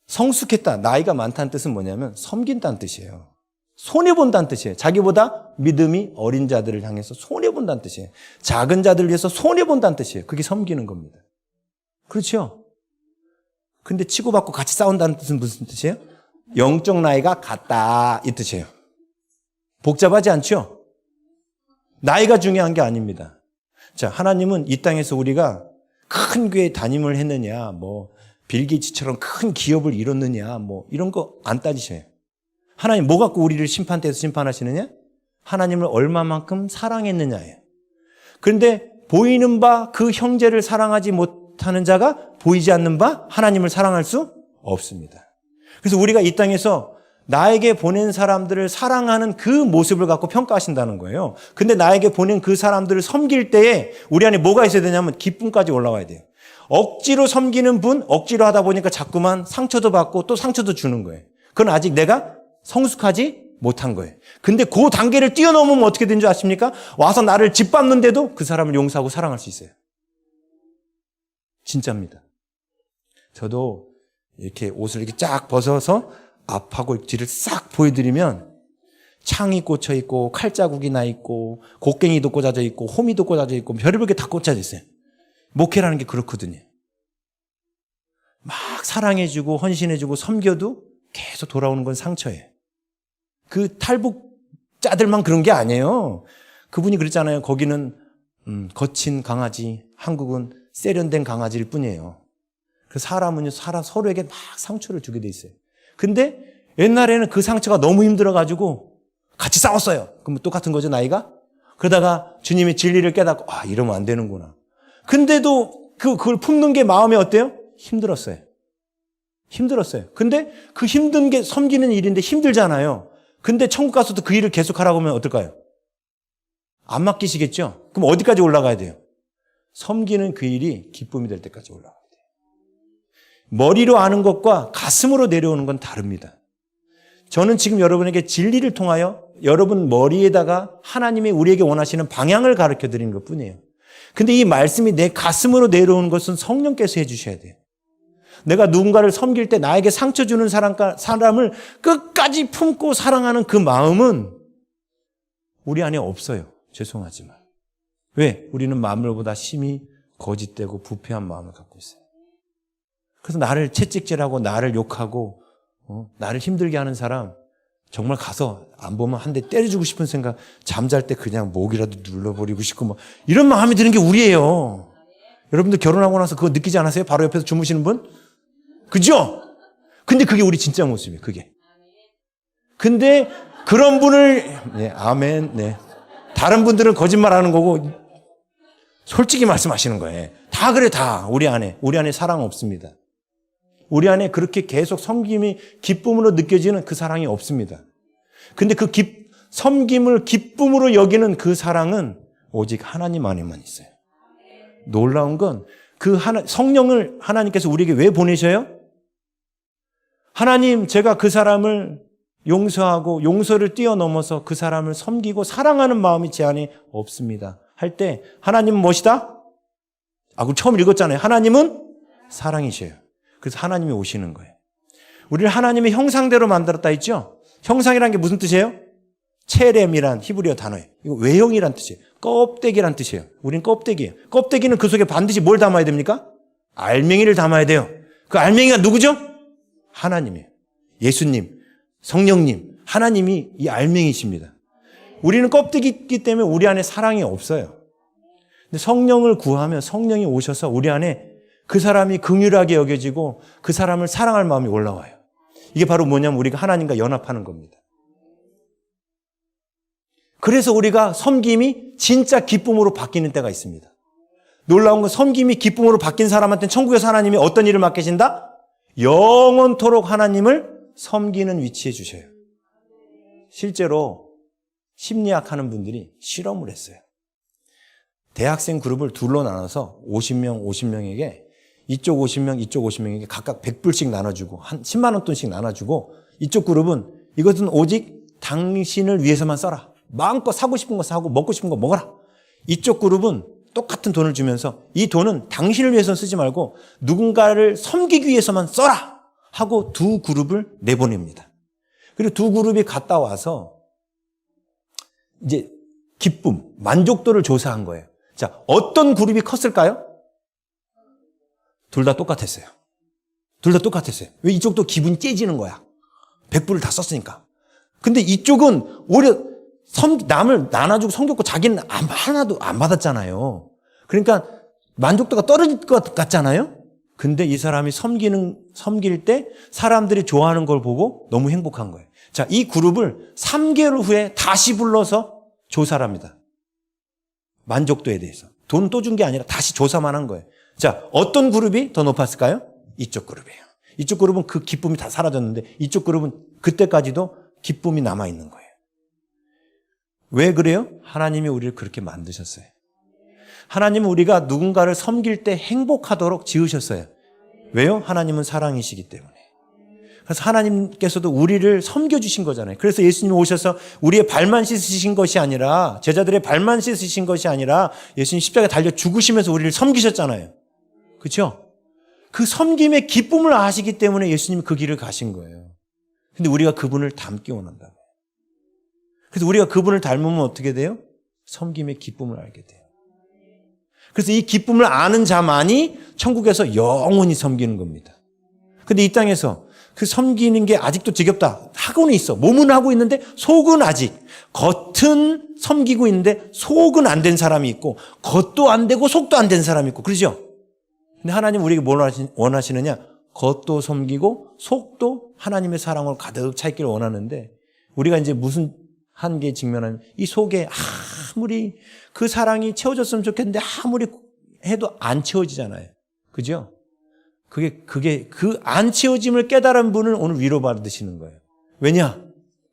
성숙했다, 나이가 많다는 뜻은 뭐냐면 섬긴다는 뜻이에요. 손해본다는 뜻이에요. 자기보다 믿음이 어린 자들을 향해서 손해본다는 뜻이에요. 작은 자들을 위해서 손해본다는 뜻이에요. 그게 섬기는 겁니다. 그렇죠? 근데 치고받고 같이 싸운다는 뜻은 무슨 뜻이에요? 영적 나이가 같다 이 뜻이에요. 복잡하지 않죠? 나이가 중요한 게 아닙니다. 자, 하나님은 이 땅에서 우리가 큰 교회 담임을 했느냐, 뭐 빌 게이츠처럼 큰 기업을 이뤘느냐, 뭐 이런 거 안 따지셔요. 하나님 뭐 갖고 우리를 심판대에서 심판하시느냐? 하나님을 얼마만큼 사랑했느냐예요. 그런데 보이는 바 그 형제를 사랑하지 못하는 자가 보이지 않는 바 하나님을 사랑할 수 없습니다. 그래서 우리가 이 땅에서 나에게 보낸 사람들을 사랑하는 그 모습을 갖고 평가하신다는 거예요. 근데 나에게 보낸 그 사람들을 섬길 때에 우리 안에 뭐가 있어야 되냐면 기쁨까지 올라와야 돼요. 억지로 섬기는 분, 억지로 하다 보니까 자꾸만 상처도 받고 또 상처도 주는 거예요. 그건 아직 내가 성숙하지 못한 거예요. 근데 그 단계를 뛰어넘으면 어떻게 되는 줄 아십니까? 와서 나를 짓밟는데도 그 사람을 용서하고 사랑할 수 있어요. 진짜입니다. 저도 이렇게 옷을 이렇게 쫙 벗어서 앞하고 뒤를 싹 보여드리면 창이 꽂혀 있고 칼자국이 나 있고 곡괭이도 꽂아져 있고 호미도 꽂아져 있고 별의별 게 다 꽂아져 있어요. 목회라는 게 그렇거든요. 막 사랑해주고 헌신해주고 섬겨도 계속 돌아오는 건 상처예요. 그 탈북자들만 그런 게 아니에요. 그분이 그랬잖아요. 거기는 거친 강아지, 한국은 세련된 강아지일 뿐이에요. 그 사람은요, 서로에게 막 상처를 주게 돼 있어요. 근데 옛날에는 그 상처가 너무 힘들어가지고 같이 싸웠어요. 그럼 똑같은 거죠, 나이가? 그러다가 주님의 진리를 깨닫고, 이러면 안 되는구나. 근데도 그걸 품는 게 마음이 어때요? 힘들었어요. 근데 그 힘든 게 섬기는 일인데 힘들잖아요. 근데 천국 가서도 그 일을 계속 하라고 하면 어떨까요? 안 맡기시겠죠? 그럼 어디까지 올라가야 돼요? 섬기는 그 일이 기쁨이 될 때까지 올라가야 돼요. 머리로 아는 것과 가슴으로 내려오는 건 다릅니다. 저는 지금 여러분에게 진리를 통하여 여러분 머리에다가 하나님이 우리에게 원하시는 방향을 가르쳐 드리는 것 뿐이에요. 근데 이 말씀이 내 가슴으로 내려오는 것은 성령께서 해주셔야 돼요. 내가 누군가를 섬길 때 나에게 상처 주는 사람을 끝까지 품고 사랑하는 그 마음은 우리 안에 없어요. 죄송하지만. 왜? 우리는 만물보다 심히 거짓되고 부패한 마음을 갖고 있어요. 그래서 나를 채찍질하고 나를 욕하고 나를 힘들게 하는 사람 정말 가서 안 보면 한 대 때려주고 싶은 생각, 잠잘 때 그냥 목이라도 눌러버리고 싶고 이런 마음이 드는 게 우리예요. 여러분들 결혼하고 나서 그거 느끼지 않았어요? 바로 옆에서 주무시는 분? 그죠? 근데 그게 우리 진짜 모습이에요. 그게. 근데 그런 분을 네, 아멘. 네. 다른 분들은 거짓말하는 거고 솔직히 말씀하시는 거예요. 다 그래 다. 우리 안에 사랑 없습니다. 우리 안에 그렇게 계속 섬김이 기쁨으로 느껴지는 그 사랑이 없습니다. 근데 그 섬김을 기쁨으로 여기는 그 사랑은 오직 하나님 안에만 있어요. 놀라운 건 그 성령을 하나님께서 우리에게 왜 보내셔요? 하나님, 제가 그 사람을 용서하고 용서를 뛰어넘어서 그 사람을 섬기고 사랑하는 마음이 제 안에 없습니다. 할 때 하나님은 무엇이다? 그럼 처음 읽었잖아요. 하나님은 사랑이셔요. 그래서 하나님이 오시는 거예요. 우리를 하나님의 형상대로 만들었다 했죠? 형상이라는 게 무슨 뜻이에요? 체렘이란 히브리어 단어예요. 이거 외형이란 뜻이에요. 껍데기란 뜻이에요. 우린 껍데기예요. 껍데기는 그 속에 반드시 뭘 담아야 됩니까? 알맹이를 담아야 돼요. 그 알맹이가 누구죠? 하나님이에요. 예수님, 성령님, 하나님이 이 알맹이십니다. 우리는 껍데기이기 때문에 우리 안에 사랑이 없어요. 근데 성령을 구하면 성령이 오셔서 우리 안에 그 사람이 긍휼하게 여겨지고 그 사람을 사랑할 마음이 올라와요. 이게 바로 뭐냐면 우리가 하나님과 연합하는 겁니다. 그래서 우리가 섬김이 진짜 기쁨으로 바뀌는 때가 있습니다. 놀라운 건 섬김이 기쁨으로 바뀐 사람한테는 천국에서 하나님이 어떤 일을 맡기신다? 영원토록 하나님을 섬기는 위치에 주셔요. 실제로 심리학 하는 분들이 실험을 했어요. 대학생 그룹을 둘로 나눠서 50명에게 이쪽 50명, 이쪽 50명에게 각각 100불씩 나눠주고 한 10만 원 돈씩 나눠주고 이쪽 그룹은 이것은 오직 당신을 위해서만 써라. 마음껏 사고 싶은 거 사고 먹고 싶은 거 먹어라. 이쪽 그룹은 똑같은 돈을 주면서 이 돈은 당신을 위해서 쓰지 말고 누군가를 섬기기 위해서만 써라 하고 두 그룹을 내보냅니다. 그리고 두 그룹이 갔다 와서 이제 기쁨, 만족도를 조사한 거예요. 자, 어떤 그룹이 컸을까요? 둘 다 똑같았어요. 왜? 이쪽도 기분이 째지는 거야. 100불을 다 썼으니까. 근데 이쪽은 오히려 남을 나눠주고 섬겼고 자기는 하나도 안 받았잖아요. 그러니까 만족도가 떨어질 것 같잖아요. 근데 이 사람이 섬길 때 사람들이 좋아하는 걸 보고 너무 행복한 거예요. 자, 이 그룹을 3개월 후에 다시 불러서 조사를 합니다. 만족도에 대해서. 돈 또 준 게 아니라 다시 조사만 한 거예요. 자, 어떤 그룹이 더 높았을까요? 이쪽 그룹이에요. 이쪽 그룹은 그 기쁨이 다 사라졌는데 이쪽 그룹은 그때까지도 기쁨이 남아있는 거예요. 왜 그래요? 하나님이 우리를 그렇게 만드셨어요. 하나님은 우리가 누군가를 섬길 때 행복하도록 지으셨어요. 왜요? 하나님은 사랑이시기 때문에. 그래서 하나님께서도 우리를 섬겨주신 거잖아요. 그래서 예수님이 오셔서 우리의 발만 씻으신 것이 아니라 제자들의 발만 씻으신 것이 아니라 예수님 십자가에 달려 죽으시면서 우리를 섬기셨잖아요. 그렇죠? 그 섬김의 기쁨을 아시기 때문에 예수님이 그 길을 가신 거예요. 근데 우리가 그분을 닮기 원한다고. 그래서 우리가 그분을 닮으면 어떻게 돼요? 섬김의 기쁨을 알게 돼요. 그래서 이 기쁨을 아는 자만이 천국에서 영원히 섬기는 겁니다. 근데 이 땅에서 그 섬기는 게 아직도 지겹다. 하고는 있어. 몸은 하고 있는데 속은 아직. 겉은 섬기고 있는데 속은 안 된 사람이 있고 겉도 안 되고 속도 안 된 사람이 있고 그러죠? 근데 하나님 우리에게 뭘 원하시느냐? 겉도 섬기고 속도 하나님의 사랑으로 가득 차 있기를 원하는데 우리가 이제 무슨 한계에 직면하면 이 속에 아무리 그 사랑이 채워졌으면 좋겠는데 아무리 해도 안 채워지잖아요. 그죠? 그게 그 안 채워짐을 깨달은 분을 오늘 위로받으시는 거예요. 왜냐?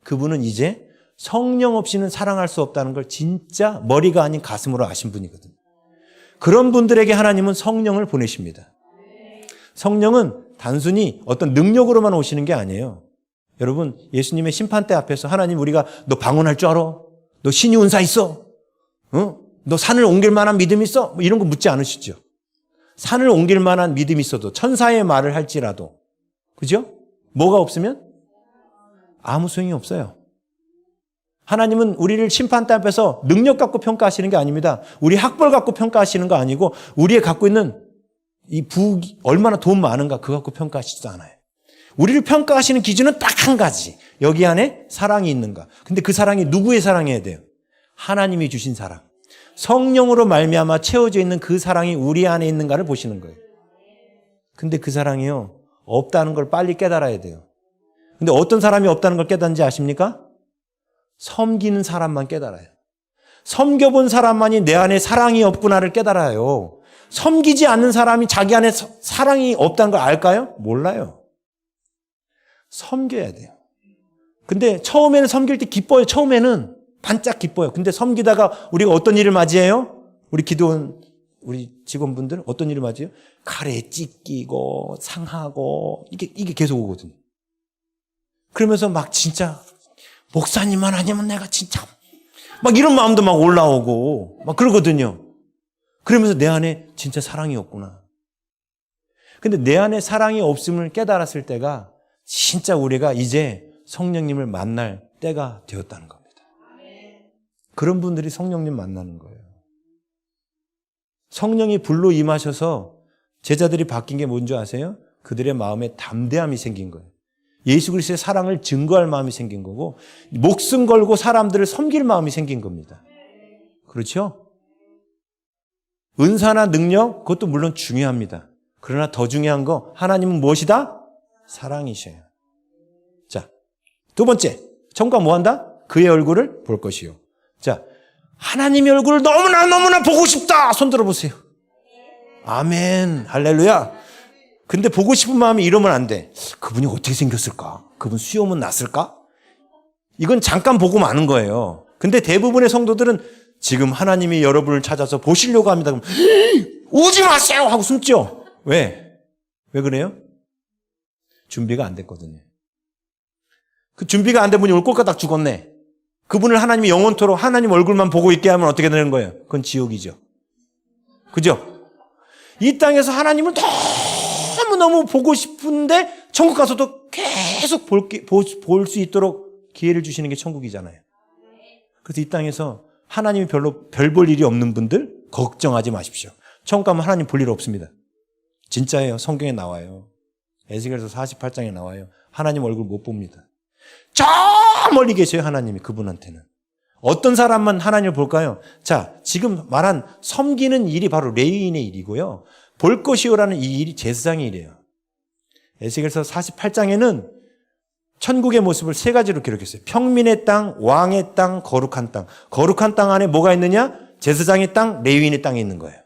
그분은 이제 성령 없이는 사랑할 수 없다는 걸 진짜 머리가 아닌 가슴으로 아신 분이거든요. 그런 분들에게 하나님은 성령을 보내십니다. 성령은 단순히 어떤 능력으로만 오시는 게 아니에요. 여러분, 예수님의 심판대 앞에서 하나님 우리가 너 방언할 줄 알아? 너 신이 은사 있어? 너 산을 옮길 만한 믿음 있어? 뭐 이런 거 묻지 않으시죠. 산을 옮길 만한 믿음이 있어도 천사의 말을 할지라도 그죠? 뭐가 없으면 아무 소용이 없어요. 하나님은 우리를 심판대 앞에서 능력 갖고 평가하시는 게 아닙니다. 우리 학벌 갖고 평가하시는 거 아니고 우리의 갖고 있는 이 부귀 얼마나 돈 많은가 그거 갖고 평가하시지도 않아요. 우리를 평가하시는 기준은 딱 한 가지. 여기 안에 사랑이 있는가. 근데 그 사랑이 누구의 사랑이어야 돼요? 하나님이 주신 사랑. 성령으로 말미암아 채워져 있는 그 사랑이 우리 안에 있는가를 보시는 거예요. 근데 그 사랑이요. 없다는 걸 빨리 깨달아야 돼요. 근데 어떤 사람이 없다는 걸 깨닫는지 아십니까? 섬기는 사람만 깨달아요. 섬겨본 사람만이 내 안에 사랑이 없구나를 깨달아요. 섬기지 않는 사람이 자기 안에 사랑이 없다는 걸 알까요? 몰라요. 섬겨야 돼요. 근데 처음에는 섬길 때 기뻐요. 처음에는 반짝 기뻐요. 근데 섬기다가 우리가 어떤 일을 맞이해요? 우리 기도원, 우리 직원분들 어떤 일을 맞이해요? 칼에 찢기고 상하고 이게 계속 오거든요. 그러면서 막 진짜 목사님만 아니면 내가 진짜 막 이런 마음도 막 올라오고 막 그러거든요. 그러면서 내 안에 진짜 사랑이 없구나. 근데 내 안에 사랑이 없음을 깨달았을 때가 진짜 우리가 이제 성령님을 만날 때가 되었다는 겁니다. 그런 분들이 성령님 만나는 거예요. 성령이 불로 임하셔서 제자들이 바뀐 게 뭔지 아세요? 그들의 마음에 담대함이 생긴 거예요. 예수 그리스도의 사랑을 증거할 마음이 생긴 거고 목숨 걸고 사람들을 섬길 마음이 생긴 겁니다. 그렇죠? 은사나 능력 그것도 물론 중요합니다. 그러나 더 중요한 거 하나님은 무엇이다? 사랑이셔요. 자, 두 번째 천국가 뭐한다? 그의 얼굴을 볼 것이요. 자, 하나님의 얼굴을 너무나 보고 싶다. 손 들어보세요. 아멘, 할렐루야. 근데 보고 싶은 마음이 이러면 안 돼. 그분이 어떻게 생겼을까? 그분 수염은 났을까? 이건 잠깐 보고 마는 거예요. 근데 대부분의 성도들은 지금 하나님이 여러분을 찾아서 보시려고 합니다. 그럼 오지 마세요 하고 숨죠. 왜 그래요? 준비가 안 됐거든요. 그 준비가 안 된 분이 올 꼴까닥 죽었네. 그분을 하나님이 영원토록 하나님 얼굴만 보고 있게 하면 어떻게 되는 거예요? 그건 지옥이죠. 그죠? 이 땅에서 하나님을 너무너무 보고 싶은데 천국 가서도 계속 볼 수 있도록 기회를 주시는 게 천국이잖아요. 그래서 이 땅에서 하나님이 별로 별 볼 일이 없는 분들 걱정하지 마십시오. 천국 가면 하나님 볼 일 없습니다. 진짜예요. 성경에 나와요. 에스겔서 48장에 나와요. 하나님 얼굴 못 봅니다. 저 멀리 계셔요. 하나님이 그분한테는. 어떤 사람만 하나님을 볼까요? 자, 지금 말한 섬기는 일이 바로 레위인의 일이고요. 볼 것이요라는 이 일이 제사장의 일이에요. 에스겔서 48장에는 천국의 모습을 세 가지로 기록했어요. 평민의 땅, 왕의 땅, 거룩한 땅. 거룩한 땅 안에 뭐가 있느냐? 제사장의 땅, 레위인의 땅이 있는 거예요.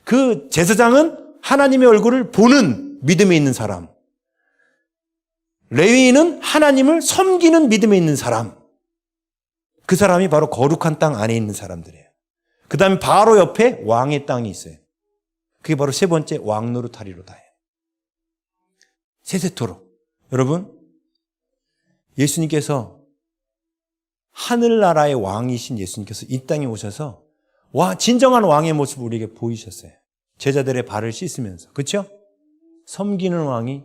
그 제사장은 하나님의 얼굴을 보는 믿음에 있는 사람. 레위인은 하나님을 섬기는 믿음에 있는 사람. 그 사람이 바로 거룩한 땅 안에 있는 사람들이에요. 그 다음에 바로 옆에 왕의 땅이 있어요. 그게 바로 세 번째 왕노릇하리로다예요. 세세토록. 여러분, 예수님께서 하늘나라의 왕이신 예수님께서 이 땅에 오셔서 진정한 왕의 모습을 우리에게 보이셨어요. 제자들의 발을 씻으면서. 그렇죠? 섬기는 왕이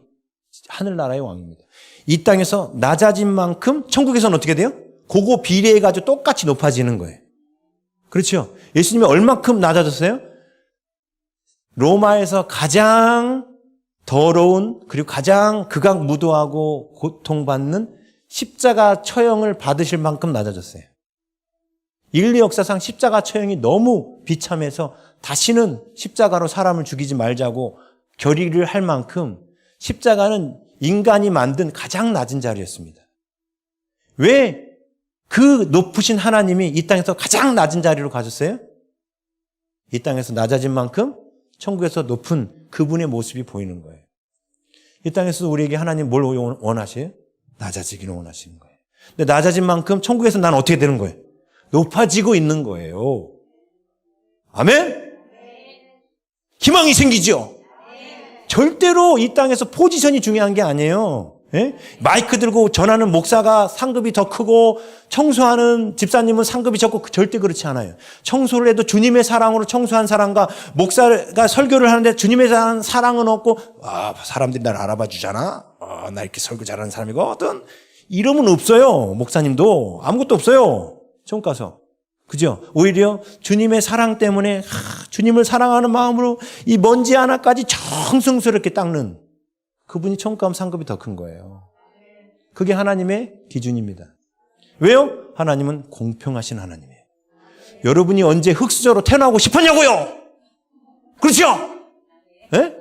하늘나라의 왕입니다. 이 땅에서 낮아진 만큼 천국에서는 어떻게 돼요? 그거 비례해가지고 똑같이 높아지는 거예요. 그렇죠? 예수님이 얼마큼 낮아졌어요? 로마에서 가장 더러운 그리고 가장 극악무도하고 고통받는 십자가 처형을 받으실 만큼 낮아졌어요. 인류 역사상 십자가 처형이 너무 비참해서 다시는 십자가로 사람을 죽이지 말자고 결의를 할 만큼 십자가는 인간이 만든 가장 낮은 자리였습니다. 왜 그 높으신 하나님이 이 땅에서 가장 낮은 자리로 가셨어요? 이 땅에서 낮아진 만큼 천국에서 높은 그분의 모습이 보이는 거예요. 이 땅에서 우리에게 하나님 뭘 원하세요? 낮아지기를 원하시는 거예요. 근데 낮아진 만큼 천국에서 난 어떻게 되는 거예요? 높아지고 있는 거예요. 아멘? 희망이 생기죠? 절대로 이 땅에서 포지션이 중요한 게 아니에요. 예? 마이크 들고 전하는 목사가 상급이 더 크고 청소하는 집사님은 상급이 적고 절대 그렇지 않아요. 청소를 해도 주님의 사랑으로 청소한 사람과 목사가 설교를 하는데 주님의 사랑은 없고 사람들이 날 알아봐 주잖아. 나 이렇게 설교 잘하는 사람이거든. 이러면 없어요. 목사님도 아무것도 없어요. 천국 가서. 그죠? 오히려 주님의 사랑 때문에 주님을 사랑하는 마음으로 이 먼지 하나까지 정성스럽게 닦는 그분이 천국 가면 상급이 더 큰 거예요. 그게 하나님의 기준입니다. 왜요? 하나님은 공평하신 하나님이에요. 여러분이 언제 흙수저로 태어나고 싶었냐고요? 그렇죠? 네?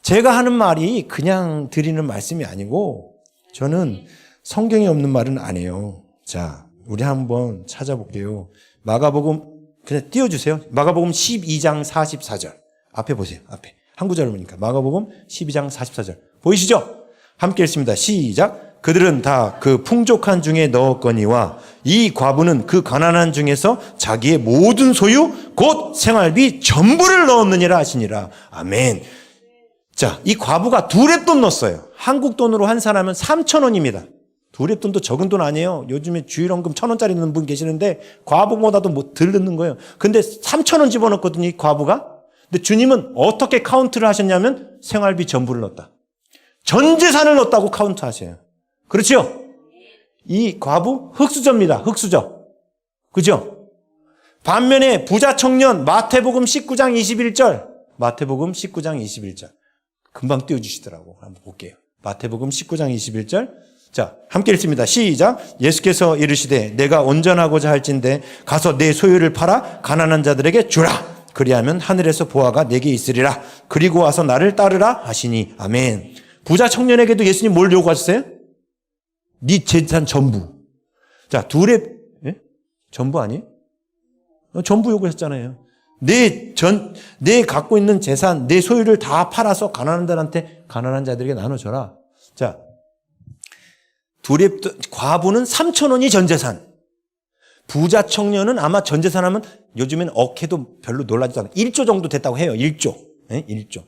제가 하는 말이 그냥 드리는 말씀이 아니고 저는 성경에 없는 말은 안 해요. 자, 우리 한번 찾아볼게요. 마가복음 그냥 띄워주세요. 마가복음 12장 44절. 앞에 보세요. 앞에. 한 구절을 보니까 마가복음 12장 44절. 보이시죠? 함께 읽습니다. 시작. 그들은 다 그 풍족한 중에 넣었거니와 이 과부는 그 가난한 중에서 자기의 모든 소유 곧 생활비 전부를 넣었느니라 하시니라. 아멘. 자, 이 과부가 두 렙돈 넣었어요. 한국 돈으로 환산하면 3,000원입니다. 두 렙돈도 적은 돈 아니에요. 요즘에 주일원금 1,000원짜리 넣는 분 계시는데 과부보다도 덜 넣는 거예요. 근데 3,000원 집어넣었거든요, 이 과부가. 근데 주님은 어떻게 카운트를 하셨냐면 생활비 전부를 넣었다. 전 재산을 넣었다고 카운트 하셔요. 그렇죠? 이 과부 흙수저입니다. 흙수저. 그죠? 반면에 부자 청년 마태복음 19장 21절. 마태복음 19장 21절. 금방 띄워주시더라고. 한번 볼게요. 마태복음 19장 21절. 자, 함께 읽습니다. 시작. 예수께서 이르시되 내가 온전하고자 할진대 가서 내 소유를 팔아 가난한 자들에게 주라. 그리하면 하늘에서 보화가 내게 있으리라. 그리고 와서 나를 따르라 하시니. 아멘. 부자 청년에게도 예수님 뭘 요구하셨어요? 네 재산 전부. 자, 예? 전부 아니에요? 전부 요구했잖아요. 내 갖고 있는 재산, 내 소유를 다 팔아서 가난한 자들에게 나눠줘라. 자, 과부는 3,000원이 전 재산. 부자 청년은 아마 전 재산하면 요즘엔 억해도 별로 놀라지도 않아요. 1조 정도 됐다고 해요. 1조. 네? 1조.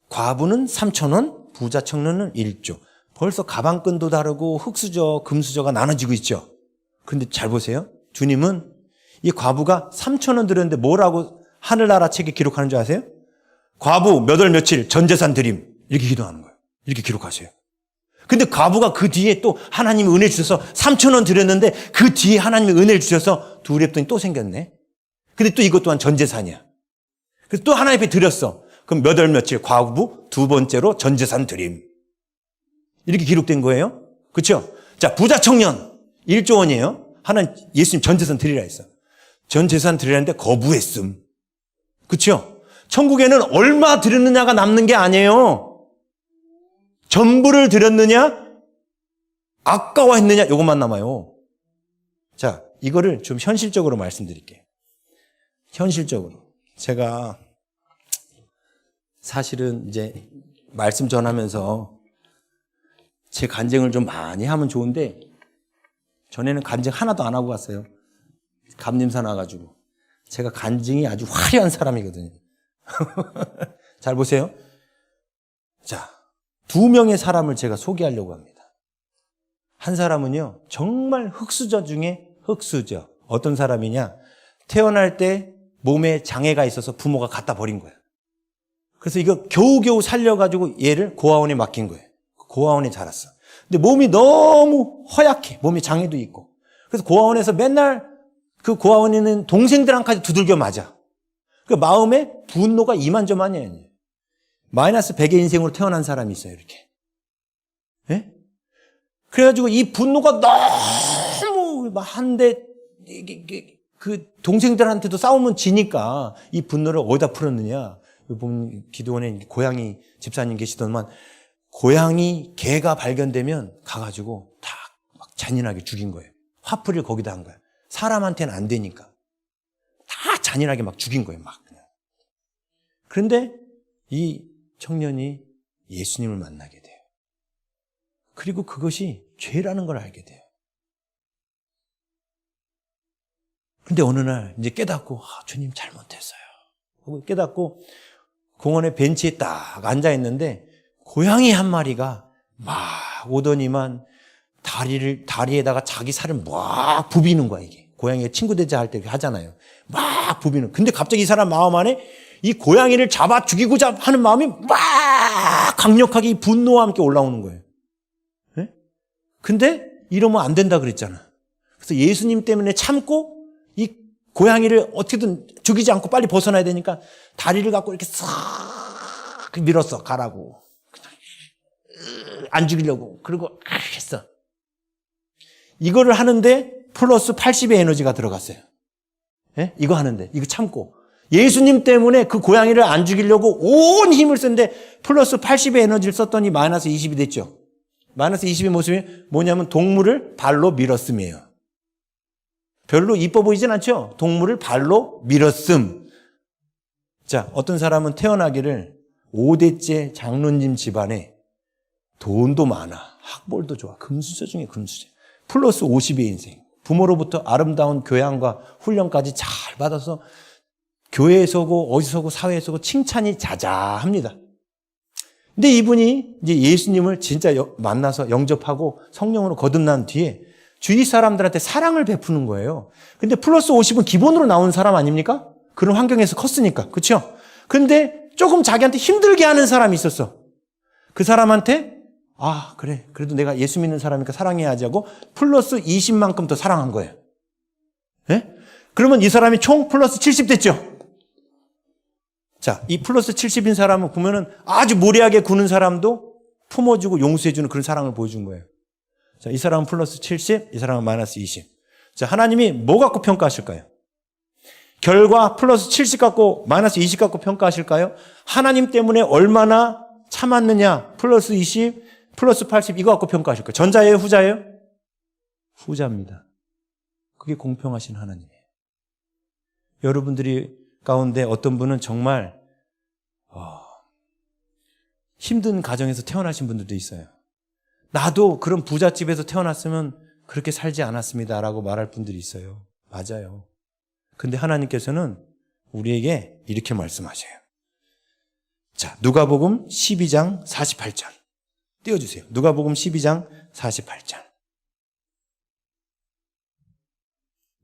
과부는 3,000원, 부자 청년은 1조. 벌써 가방끈도 다르고 흙수저, 금수저가 나눠지고 있죠. 근데 잘 보세요. 주님은 이 과부가 3,000원 드렸는데 뭐라고 하늘나라 책에 기록하는 줄 아세요? 과부 몇 월 며칠 전 재산 드림. 이렇게 기도하는 거예요. 이렇게 기록하세요. 근데 과부가 그 뒤에 또 하나님이 은혜 주셔서 3,000원 드렸는데 그 뒤에 하나님이 은혜를 주셔서 두 렙돈이 또 생겼네. 근데 또 이것 또한 전 재산이야. 그래서 또 하나님 앞에 드렸어. 그럼 몇 월 며칠 과부 두 번째로 전 재산 드림. 이렇게 기록된 거예요. 그렇죠? 자, 부자 청년 1조 원이에요. 하나님 예수님 전 재산 드리라 했어. 전 재산 드리라는데 거부했음. 그렇죠? 천국에는 얼마 드렸느냐가 남는 게 아니에요. 전부를 드렸느냐? 아까워했느냐? 이것만 남아요. 자, 이거를 좀 현실적으로 말씀드릴게요. 현실적으로. 제가 사실은 이제 말씀 전하면서 제 간증을 좀 많이 하면 좋은데 전에는 간증 하나도 안 하고 갔어요. 감림사 나가지고. 제가 간증이 아주 화려한 사람이거든요. 잘 보세요. 자, 두 명의 사람을 제가 소개하려고 합니다. 한 사람은요, 정말 흙수저 중에 흙수저. 어떤 사람이냐? 태어날 때 몸에 장애가 있어서 부모가 갖다 버린 거예요. 그래서 이거 겨우겨우 살려가지고 얘를 고아원에 맡긴 거예요. 고아원에 자랐어. 근데 몸이 너무 허약해. 몸에 장애도 있고. 그래서 고아원에서 맨날 그 고아원에 있는 동생들한테까지 두들겨 맞아. 그 마음에 분노가 이만저만이에요. 마이너스 100의 인생으로 태어난 사람이 있어요, 이렇게. 예? 그래가지고 이 분노가 너무 한데, 그 동생들한테도 싸우면 지니까 이 분노를 어디다 풀었느냐. 보면 기도원에 고양이 집사님 계시더만 고양이 개가 발견되면 가가지고 다 막 잔인하게 죽인 거예요. 화풀이를 거기다 한 거예요. 사람한테는 안 되니까. 다 잔인하게 막 죽인 거예요, 막 그냥. 그런데 이 청년이 예수님을 만나게 돼요. 그리고 그것이 죄라는 걸 알게 돼요. 근데 어느 날 이제 깨닫고, 주님 잘못했어요. 깨닫고 공원의 벤치에 딱 앉아있는데 고양이 한 마리가 막 오더니만 다리에다가 자기 살을 막 부비는 거야, 이게. 고양이가 친구 되자 할 때 하잖아요. 막 부비는. 근데 갑자기 이 사람 마음 안에 이 고양이를 잡아 죽이고자 하는 마음이 막 강력하게 이 분노와 함께 올라오는 거예요. 네? 근데 이러면 안 된다 그랬잖아. 그래서 예수님 때문에 참고 이 고양이를 어떻게든 죽이지 않고 빨리 벗어나야 되니까 다리를 갖고 이렇게 싹 밀었어. 가라고. 안 죽이려고. 그리고 했어. 이거를 하는데 플러스 80의 에너지가 들어갔어요. 예? 이거 하는데. 이거 참고. 예수님 때문에 그 고양이를 안 죽이려고 온 힘을 썼는데 플러스 80의 에너지를 썼더니 마이너스 20이 됐죠. 마이너스 20의 모습이 뭐냐면 동물을 발로 밀었음이에요. 별로 이뻐 보이진 않죠? 동물을 발로 밀었음. 자, 어떤 사람은 태어나기를 5대째 장로님 집안에 돈도 많아. 학벌도 좋아. 금수저 중에 금수저. 플러스 50의 인생. 부모로부터 아름다운 교양과 훈련까지 잘 받아서 교회에서고 어디서고 사회에서고 칭찬이 자자합니다. 근데 이분이 이제 예수님을 진짜 만나서 영접하고 성령으로 거듭난 뒤에 주위 사람들한테 사랑을 베푸는 거예요. 근데 플러스 50은 기본으로 나온 사람 아닙니까? 그런 환경에서 컸으니까. 그렇죠? 근데 조금 자기한테 힘들게 하는 사람이 있었어. 그 사람한테 그래. 그래도 내가 예수 믿는 사람이니까 사랑해야지 하고 플러스 20만큼 더 사랑한 거예요. 네? 그러면 이 사람이 총 플러스 70 됐죠? 자, 이 플러스 70인 사람은 보면은 아주 무례하게 구는 사람도 품어주고 용서해주는 그런 사랑을 보여준 거예요. 자, 이 사람은 플러스 70, 이 사람은 마이너스 20. 자, 하나님이 뭐 갖고 평가하실까요? 결과 플러스 70 갖고 마이너스 20 갖고 평가하실까요? 하나님 때문에 얼마나 참았느냐, 플러스 20, 플러스 80 이거 갖고 평가하실까요? 전자예요, 후자예요? 후자입니다. 그게 공평하신 하나님이에요. 여러분들이 가운데 어떤 분은 정말 힘든 가정에서 태어나신 분들도 있어요. 나도 그런 부잣집에서 태어났으면 그렇게 살지 않았습니다라고 말할 분들이 있어요. 맞아요. 근데 하나님께서는 우리에게 이렇게 말씀하셔요. 자, 누가복음 12장 48절 띄워주세요. 누가복음 12장 48절.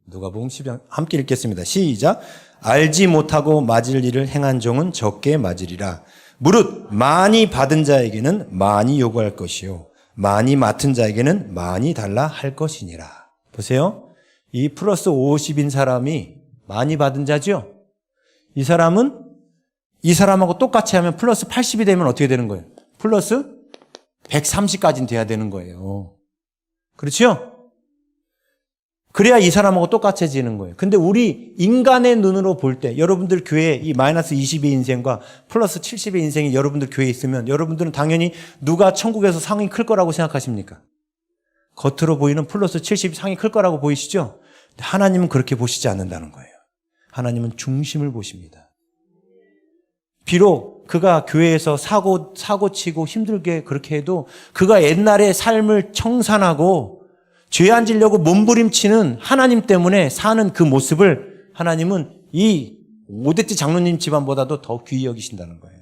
누가복음 12장 함께 읽겠습니다. 시작. 알지 못하고 맞을 일을 행한 종은 적게 맞으리라. 무릇 많이 받은 자에게는 많이 요구할 것이요 많이 맡은 자에게는 많이 달라 할 것이니라. 보세요. 이 플러스 50인 사람이 많이 받은 자죠. 이 사람은 이 사람하고 똑같이 하면 플러스 80이 되면 어떻게 되는 거예요? 플러스 130까지는 돼야 되는 거예요. 그렇죠? 그래야 이 사람하고 똑같아지는 거예요. 근데 우리 인간의 눈으로 볼 때 여러분들 교회에 이 마이너스 20의 인생과 플러스 70의 인생이 여러분들 교회에 있으면 여러분들은 당연히 누가 천국에서 상이 클 거라고 생각하십니까? 겉으로 보이는 플러스 70 상이 클 거라고 보이시죠? 하나님은 그렇게 보시지 않는다는 거예요. 하나님은 중심을 보십니다. 비록 그가 교회에서 사고치고 힘들게 그렇게 해도 그가 옛날의 삶을 청산하고 죄 안 지려고 몸부림치는 하나님 때문에 사는 그 모습을 하나님은 이 5대째 장로님 집안보다도 더 귀히 여기신다는 거예요.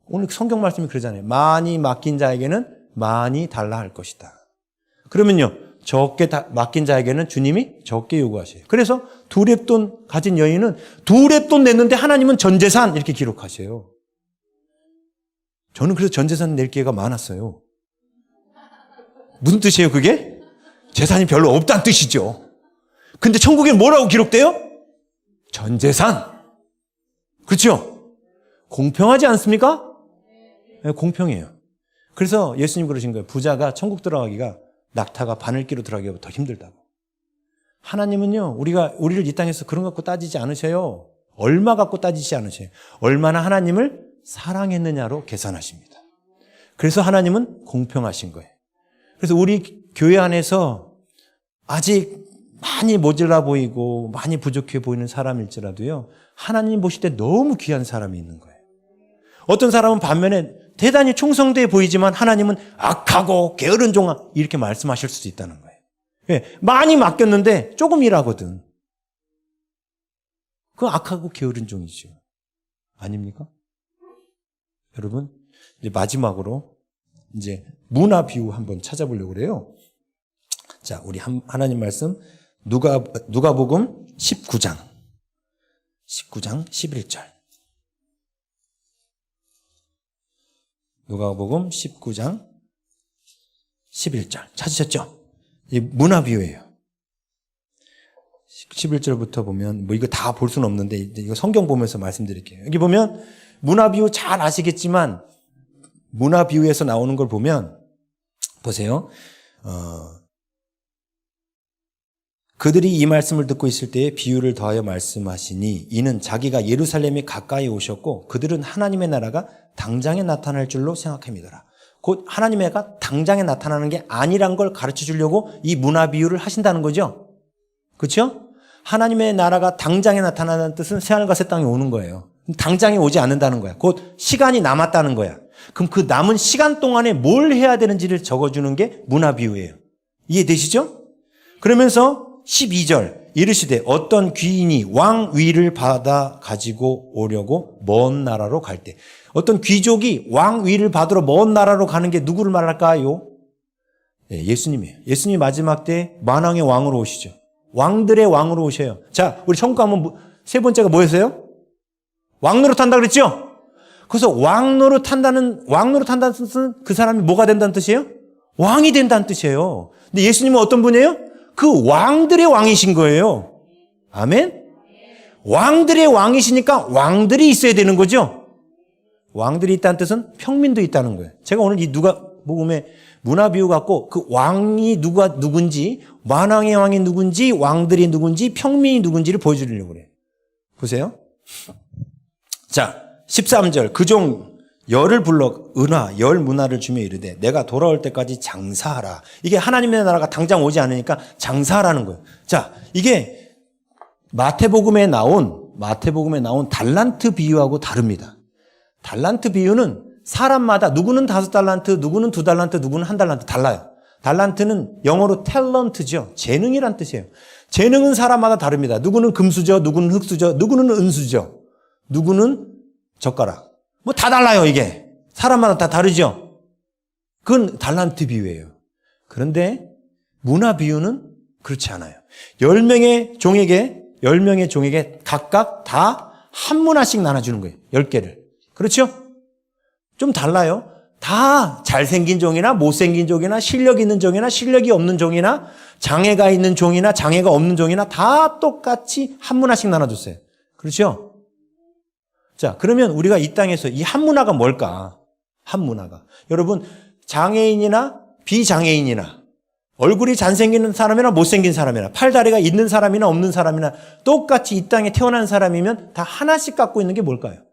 오늘 성경 말씀이 그러잖아요. 많이 맡긴 자에게는 많이 달라 할 것이다. 그러면요, 적게 맡긴 자에게는 주님이 적게 요구하셔요. 그래서 2렙돈 가진 여인은 2렙돈 냈는데 하나님은 전재산 이렇게 기록하셔요. 저는 그래서 전재산 낼 기회가 많았어요. 무슨 뜻이에요, 그게? 재산이 별로 없다는 뜻이죠. 근데 천국에 뭐라고 기록돼요? 전 재산. 그렇죠? 공평하지 않습니까? 네, 공평해요. 그래서 예수님 그러신 거예요. 부자가 천국 들어가기가 낙타가 바늘기로 들어가기보다 더 힘들다고. 하나님은요, 우리를 이 땅에서 그런 것 갖고 따지지 않으셔요. 얼마 갖고 따지지 않으셔요. 얼마나 하나님을 사랑했느냐로 계산하십니다. 그래서 하나님은 공평하신 거예요. 그래서 우리 교회 안에서 아직 많이 모자라 보이고 많이 부족해 보이는 사람일지라도요, 하나님 보실 때 너무 귀한 사람이 있는 거예요. 어떤 사람은 반면에 대단히 충성돼 보이지만 하나님은 악하고 게으른 종아 이렇게 말씀하실 수도 있다는 거예요. 예, 많이 맡겼는데 조금 일하거든. 그건 악하고 게으른 종이죠. 아닙니까? 여러분, 이제 마지막으로 이제 문화 비유 한번 찾아보려고 그래요. 자, 우리 하나님 말씀 누가복음 19장 11절. 누가복음 19장 11절. 찾으셨죠? 이 문화 비유예요. 11절부터 보면 뭐 이거 다 볼 수는 없는데 이거 성경 보면서 말씀드릴게요. 여기 보면 문화 비유 잘 아시겠지만 문화 비유에서 나오는 걸 보면 보세요. 그들이 이 말씀을 듣고 있을 때에 비유를 더하여 말씀하시니 이는 자기가 예루살렘에 가까이 오셨고 그들은 하나님의 나라가 당장에 나타날 줄로 생각합니다. 곧 하나님의 나라가 당장에 나타나는 게 아니란 걸 가르쳐 주려고 이 문화 비유를 하신다는 거죠. 그렇죠? 하나님의 나라가 당장에 나타나는 뜻은 새하늘과 새 땅에 오는 거예요. 당장에 오지 않는다는 거야. 곧 시간이 남았다는 거야. 그럼 그 남은 시간 동안에 뭘 해야 되는지를 적어주는 게 문화 비유예요. 이해되시죠? 그러면서 12절 이르시되 어떤 귀인이 왕위를 받아 가지고 오려고 먼 나라로 갈 때, 어떤 귀족이 왕위를 받으러 먼 나라로 가는 게 누구를 말할까요? 네, 예수님이에요. 예수님이 마지막 때 만왕의 왕으로 오시죠. 왕들의 왕으로 오셔요. 자, 우리 천국 가면 세 번째가 뭐였어요? 왕노릇 한다 그랬죠? 그래서 왕노릇 한다는 뜻은 그 사람이 뭐가 된다는 뜻이에요? 왕이 된다는 뜻이에요. 근데 예수님은 어떤 분이에요? 그 왕들의 왕이신 거예요. 아멘? 왕들의 왕이시니까 왕들이 있어야 되는 거죠. 왕들이 있다는 뜻은 평민도 있다는 거예요. 제가 오늘 이 누가복음의 문화 비유 갖고 그 왕이 누군지, 만왕의 왕이 누군지, 왕들이 누군지, 평민이 누군지를 보여주려고 그래요. 보세요. 자, 13절. 그 종 열을 불러 열 문화를 주며 이르되 내가 돌아올 때까지 장사하라. 이게 하나님의 나라가 당장 오지 않으니까 장사하라는 거예요. 자, 이게 마태복음에 나온 달란트 비유하고 다릅니다. 달란트 비유는 사람마다 누구는 5달란트, 누구는 2달란트, 누구는 1달란트 달라요. 달란트는 영어로 탤런트죠. 재능이란 뜻이에요. 재능은 사람마다 다릅니다. 누구는 금수저, 누구는 흙수저, 누구는 은수저, 누구는 젓가락. 뭐 다 달라요, 이게. 사람마다 다 다르죠? 그건 달란트 비유예요. 그런데 문화 비유는 그렇지 않아요. 10명의 종에게 각각 다 한 문화씩 나눠주는 거예요. 10개를. 그렇죠? 좀 달라요. 다 잘생긴 종이나 못생긴 종이나 실력 있는 종이나 실력이 없는 종이나 장애가 있는 종이나 장애가 없는 종이나 다 똑같이 한 문화씩 나눠줬어요. 그렇죠? 자, 그러면 우리가 이 땅에서 이 한 문화가 뭘까? 한 문화가. 여러분, 장애인이나 비장애인이나 얼굴이 잘생긴 사람이나 못생긴 사람이나 팔다리가 있는 사람이나 없는 사람이나 똑같이 이 땅에 태어난 사람이면 다 하나씩 갖고 있는 게 뭘까요?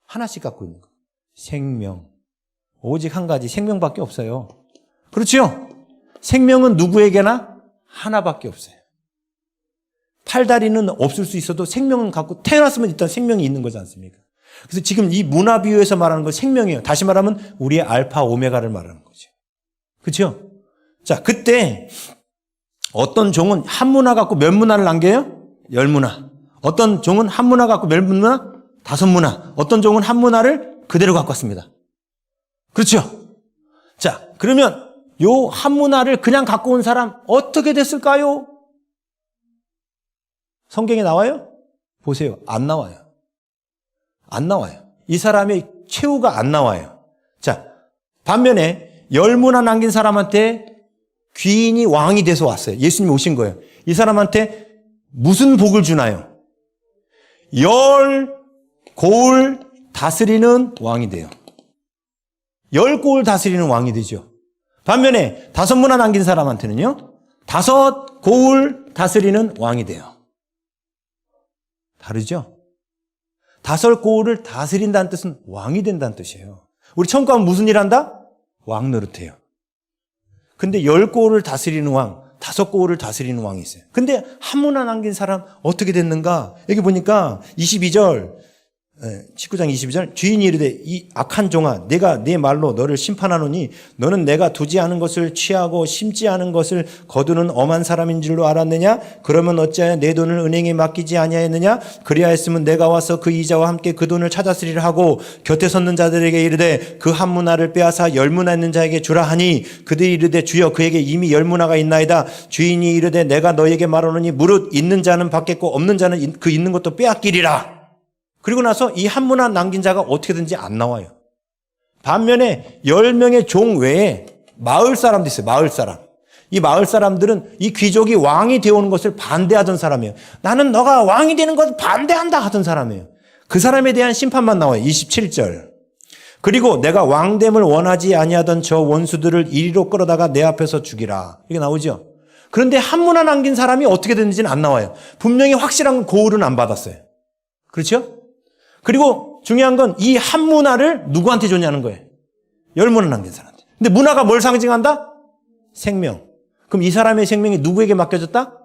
하나씩 갖고 있는 거. 생명. 오직 한 가지 생명밖에 없어요. 그렇죠? 생명은 누구에게나 하나밖에 없어요. 팔다리는 없을 수 있어도 생명은 갖고 태어났으면 일단 생명이 있는 거지 않습니까? 그래서 지금 이 문화 비유에서 말하는 건 생명이에요. 다시 말하면 우리의 알파 오메가를 말하는 거죠. 그렇죠? 자, 그때 어떤 종은 한 문화 갖고 몇 문화를 남겨요? 10문화. 어떤 종은 한 문화 갖고 몇 문화? 5문화. 어떤 종은 한 문화를 그대로 갖고 왔습니다. 그렇죠? 자, 그러면 요 한 문화를 그냥 갖고 온 사람 어떻게 됐을까요? 성경에 나와요? 보세요. 안 나와요. 안 나와요. 이 사람의 최후가 안 나와요. 자, 반면에 10문화 남긴 사람한테 귀인이 왕이 돼서 왔어요. 예수님이 오신 거예요. 이 사람한테 무슨 복을 주나요? 10고을 다스리는 왕이 돼요. 10고을 다스리는 왕이 되죠. 반면에 5문화 남긴 사람한테는요, 5고을 다스리는 왕이 돼요. 다르죠? 5고을을 다스린다는 뜻은 왕이 된다는 뜻이에요. 우리 천국 가면 무슨 일 한다? 왕 노릇해요. 근데 10고을을 다스리는 왕, 5고을을 다스리는 왕이 있어요. 근데 한 문화 남긴 사람 어떻게 됐는가? 여기 보니까 22절, 19장 22절, 주인이 이르되 이 악한 종아 내가 네 말로 너를 심판하노니 너는 내가 두지 않은 것을 취하고 심지 않은 것을 거두는 엄한 사람인 줄로 알았느냐? 그러면 어찌하여 내 돈을 은행에 맡기지 아니하였느냐? 그리하였으면 내가 와서 그 이자와 함께 그 돈을 찾았으리라 하고 곁에 섰는 자들에게 이르되 그 한 문화를 빼앗아 10문화 있는 자에게 주라 하니 그들이 이르되 주여 그에게 이미 10문화가 있나이다. 주인이 이르되 내가 너에게 말하노니 무릇 있는 자는 받겠고 없는 자는 그 있는 것도 빼앗기리라. 그리고 나서 이 한 문화 남긴 자가 어떻게든지 안 나와요. 반면에 10명의 종 외에 마을 사람도 있어요. 마을 사람. 이 마을 사람들은 이 귀족이 왕이 되어오는 것을 반대하던 사람이에요. 나는 너가 왕이 되는 것을 반대한다 하던 사람이에요. 그 사람에 대한 심판만 나와요. 27절. 그리고 내가 왕됨을 원하지 아니하던 저 원수들을 이리로 끌어다가 내 앞에서 죽이라. 이게 나오죠. 그런데 한 문화 남긴 사람이 어떻게 됐는지는 안 나와요. 분명히 확실한 고을은 안 받았어요. 그렇죠? 그리고 중요한 건 이 한 문화를 누구한테 줬냐는 거예요. 10문화 남긴 사람한테. 근데 문화가 뭘 상징한다? 생명. 그럼 이 사람의 생명이 누구에게 맡겨졌다?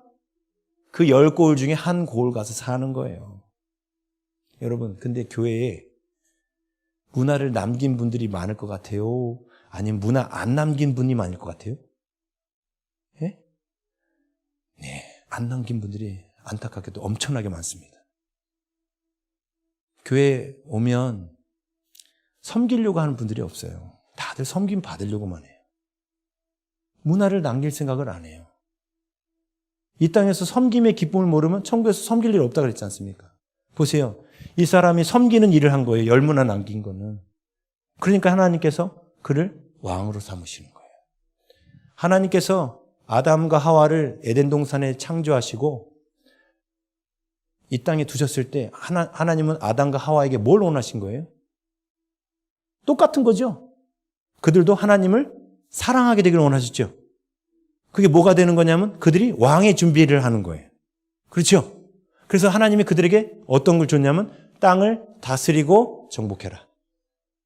그 10고을 중에 한 고을 가서 사는 거예요. 여러분, 근데 교회에 문화를 남긴 분들이 많을 것 같아요? 아니면 문화 안 남긴 분이 많을 것 같아요? 예? 네, 안 남긴 분들이 안타깝게도 엄청나게 많습니다. 교회에 오면 섬기려고 하는 분들이 없어요. 다들 섬김 받으려고만 해요. 문화를 남길 생각을 안 해요. 이 땅에서 섬김의 기쁨을 모르면 천국에서 섬길 일 없다 그랬지 않습니까? 보세요. 이 사람이 섬기는 일을 한 거예요. 10문화 남긴 거는. 그러니까 하나님께서 그를 왕으로 삼으시는 거예요. 하나님께서 아담과 하와를 에덴 동산에 창조하시고 이 땅에 두셨을 때 하나님은 아담과 하와에게 뭘 원하신 거예요? 똑같은 거죠. 그들도 하나님을 사랑하게 되기를 원하셨죠. 그게 뭐가 되는 거냐면 그들이 왕의 준비를 하는 거예요. 그렇죠? 그래서 하나님이 그들에게 어떤 걸 줬냐면 땅을 다스리고 정복해라.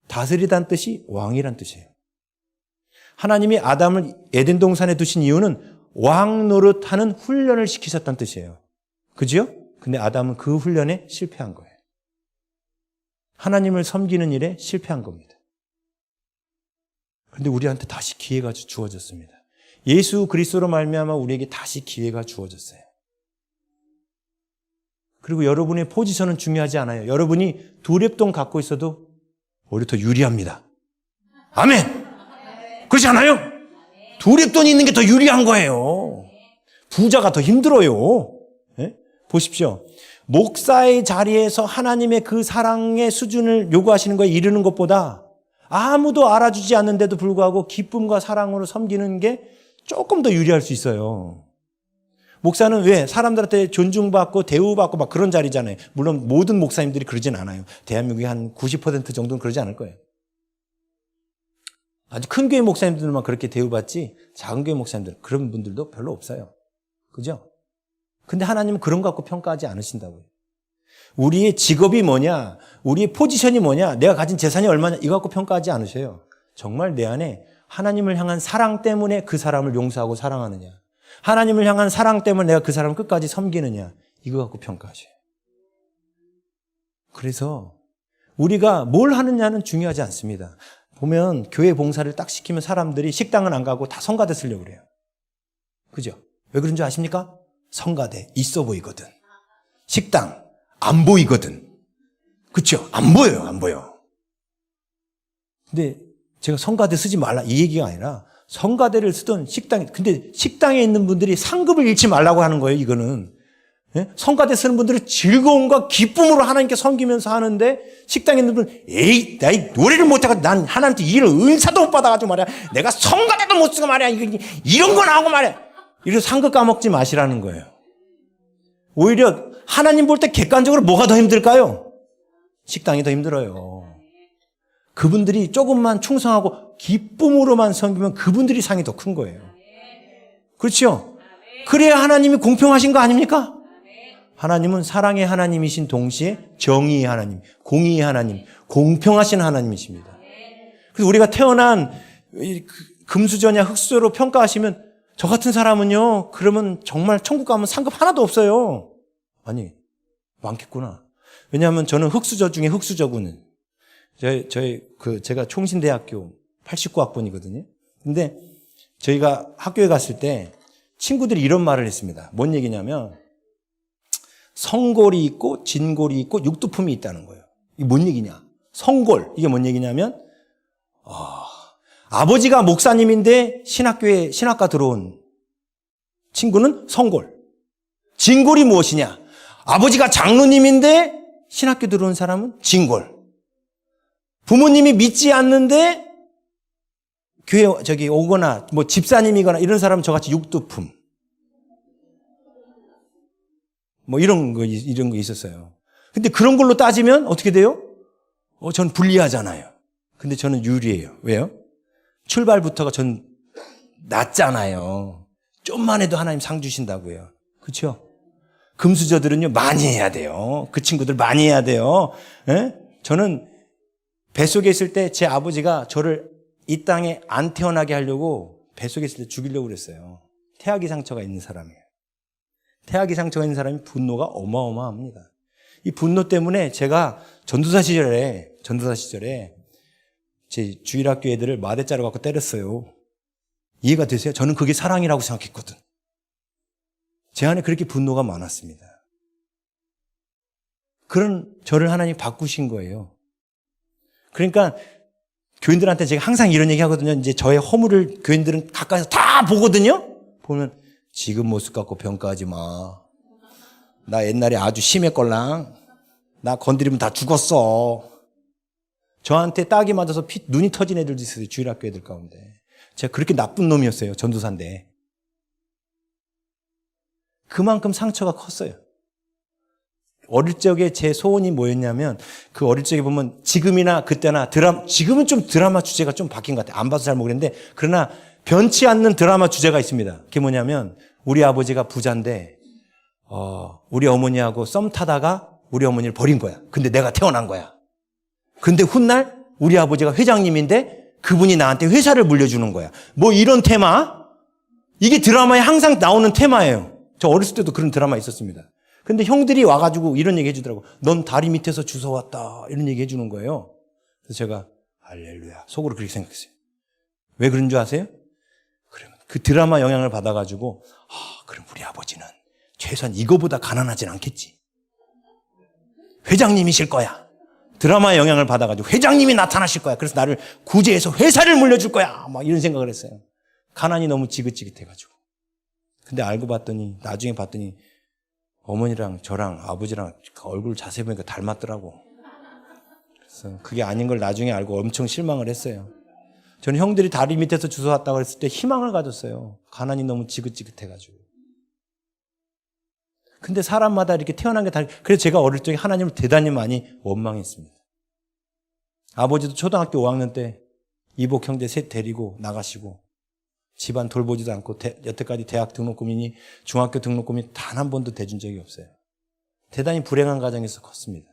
다스리다는 뜻이 왕이란 뜻이에요. 하나님이 아담을 에덴 동산에 두신 이유는 왕 노릇하는 훈련을 시키셨다는 뜻이에요. 그죠? 근데 아담은 그 훈련에 실패한 거예요. 하나님을 섬기는 일에 실패한 겁니다. 그런데 우리한테 다시 기회가 주어졌습니다. 예수 그리스도로 말미암아 우리에게 다시 기회가 주어졌어요. 그리고 여러분의 포지션은 중요하지 않아요. 여러분이 두렙돈 갖고 있어도 오히려 더 유리합니다. 아멘! 그렇지 않아요? 두렙돈이 있는 게 더 유리한 거예요. 부자가 더 힘들어요. 보십시오. 목사의 자리에서 하나님의 그 사랑의 수준을 요구하시는 거에 이르는 것보다 아무도 알아주지 않는데도 불구하고 기쁨과 사랑으로 섬기는 게 조금 더 유리할 수 있어요. 목사는 왜? 사람들한테 존중받고 대우받고 막 그런 자리잖아요. 물론 모든 목사님들이 그러진 않아요. 대한민국의 한 90% 정도는 그러지 않을 거예요. 아주 큰 교회 목사님들만 그렇게 대우받지 작은 교회 목사님들 그런 분들도 별로 없어요. 그죠? 근데 하나님은 그런 거 갖고 평가하지 않으신다고요. 우리의 직업이 뭐냐, 우리의 포지션이 뭐냐, 내가 가진 재산이 얼마냐 이거 갖고 평가하지 않으셔요. 정말 내 안에 하나님을 향한 사랑 때문에 그 사람을 용서하고 사랑하느냐, 하나님을 향한 사랑 때문에 내가 그 사람을 끝까지 섬기느냐 이거 갖고 평가하셔요. 그래서 우리가 뭘 하느냐는 중요하지 않습니다. 보면 교회 봉사를 딱 시키면 사람들이 식당은 안 가고 다 성가대 쓰려고 그래요. 그죠? 왜 그런 줄 아십니까? 성가대 있어 보이거든. 식당 안 보이거든. 그렇죠? 안 보여요. 안 보여. 근데 제가 성가대 쓰지 말라 이 얘기가 아니라 성가대를 쓰던 식당에 근데 식당에 있는 분들이 상급을 잃지 말라고 하는 거예요. 이거는 예? 성가대 쓰는 분들은 즐거움과 기쁨으로 하나님께 섬기면서 하는데 식당에 있는 분은 에이, 나 이 노래를 못하고 난 하나님한테 이런 은사도 못 받아가지고 말이야. 내가 성가대도 못 쓰고 말이야. 이런 거 나오고 말이야. 이래서 상급 까먹지 마시라는 거예요. 오히려 하나님 볼 때 객관적으로 뭐가 더 힘들까요? 식당이 더 힘들어요. 그분들이 조금만 충성하고 기쁨으로만 섬기면 그분들이 상이 더 큰 거예요. 그렇죠? 그래야 하나님이 공평하신 거 아닙니까? 하나님은 사랑의 하나님이신 동시에 정의의 하나님, 공의의 하나님, 공평하신 하나님이십니다. 그래서 우리가 태어난 금수저냐 흙수저로 평가하시면 저 같은 사람은요, 그러면 정말 천국 가면 상급 하나도 없어요. 아니, 많겠구나. 왜냐하면 저는 흙수저 중에 흙수저군은 제가 총신대학교 89학번이거든요. 근데 저희가 학교에 갔을 때 친구들이 이런 말을 했습니다. 뭔 얘기냐면 성골이 있고 진골이 있고 육두품이 있다는 거예요. 이게 뭔 얘기냐? 성골, 이게 뭔 얘기냐면 아버지가 목사님인데 신학과 들어온 친구는 성골. 진골이 무엇이냐? 아버지가 장로님인데 신학교 들어온 사람은 진골. 부모님이 믿지 않는데 교회 오거나 뭐 집사님이거나 이런 사람은 저같이 육두품. 뭐 이런 거 있었어요. 근데 그런 걸로 따지면 어떻게 돼요? 전 불리하잖아요. 근데 저는 유리해요. 왜요? 출발부터가 전 낮잖아요. 좀만 해도 하나님 상 주신다고요. 그렇죠? 금수저들은요 많이 해야 돼요. 그 친구들 많이 해야 돼요. 예? 저는 뱃속에 있을 때 제 아버지가 저를 이 땅에 안 태어나게 하려고 뱃속에 있을 때 죽이려고 그랬어요. 태아기 상처가 있는 사람이에요. 태아기 상처가 있는 사람이 분노가 어마어마합니다. 이 분노 때문에 제가 전도사 시절에 제 주일학교 애들을 마대자루 갖고 때렸어요. 이해가 되세요? 저는 그게 사랑이라고 생각했거든. 제 안에 그렇게 분노가 많았습니다. 그런 저를 하나님 바꾸신 거예요. 그러니까 교인들한테 제가 항상 이런 얘기 하거든요. 이제 저의 허물을 교인들은 가까이서 다 보거든요. 보면 지금 모습 갖고 평가하지 마. 나 옛날에 아주 심했걸랑. 나 건드리면 다 죽었어. 저한테 딱이 맞아서 눈이 터진 애들도 있어요. 주일학교 애들 가운데. 제가 그렇게 나쁜 놈이었어요. 전도사인데. 그만큼 상처가 컸어요. 어릴 적에 제 소원이 뭐였냐면 그 어릴 적에 보면 지금이나 그때나 지금은 좀 드라마 주제가 좀 바뀐 것 같아요. 안 봐서 잘 모르겠는데 그러나 변치 않는 드라마 주제가 있습니다. 그게 뭐냐면 우리 아버지가 부자인데 우리 어머니하고 썸 타다가 우리 어머니를 버린 거야. 근데 내가 태어난 거야. 근데 훗날 우리 아버지가 회장님인데 그분이 나한테 회사를 물려주는 거야. 뭐 이런 테마? 이게 드라마에 항상 나오는 테마예요. 저 어렸을 때도 그런 드라마 있었습니다. 근데 형들이 와가지고 이런 얘기 해주더라고. 넌 다리 밑에서 주워왔다. 이런 얘기 해주는 거예요. 그래서 제가 할렐루야. 속으로 그렇게 생각했어요. 왜 그런 줄 아세요? 그러면 그 드라마 영향을 받아가지고 그럼 우리 아버지는 최소한 이거보다 가난하진 않겠지. 회장님이실 거야. 드라마 영향을 받아가지고 회장님이 나타나실 거야. 그래서 나를 구제해서 회사를 물려줄 거야. 막 이런 생각을 했어요. 가난이 너무 지긋지긋해가지고. 근데 나중에 봤더니 어머니랑 저랑 아버지랑 얼굴 자세히 보니까 닮았더라고. 그래서 그게 아닌 걸 나중에 알고 엄청 실망을 했어요. 저는 형들이 다리 밑에서 주워왔다고 했을 때 희망을 가졌어요. 가난이 너무 지긋지긋해가지고. 근데 사람마다 이렇게 태어난 게 다르고, 그래서 제가 어릴 적에 하나님을 대단히 많이 원망했습니다. 아버지도 초등학교 5학년 때 이복 형제 셋 데리고 나가시고, 집안 돌보지도 않고 여태까지 대학 등록금이니 중학교 등록금이 단 한 번도 대준 적이 없어요. 대단히 불행한 가정에서 컸습니다.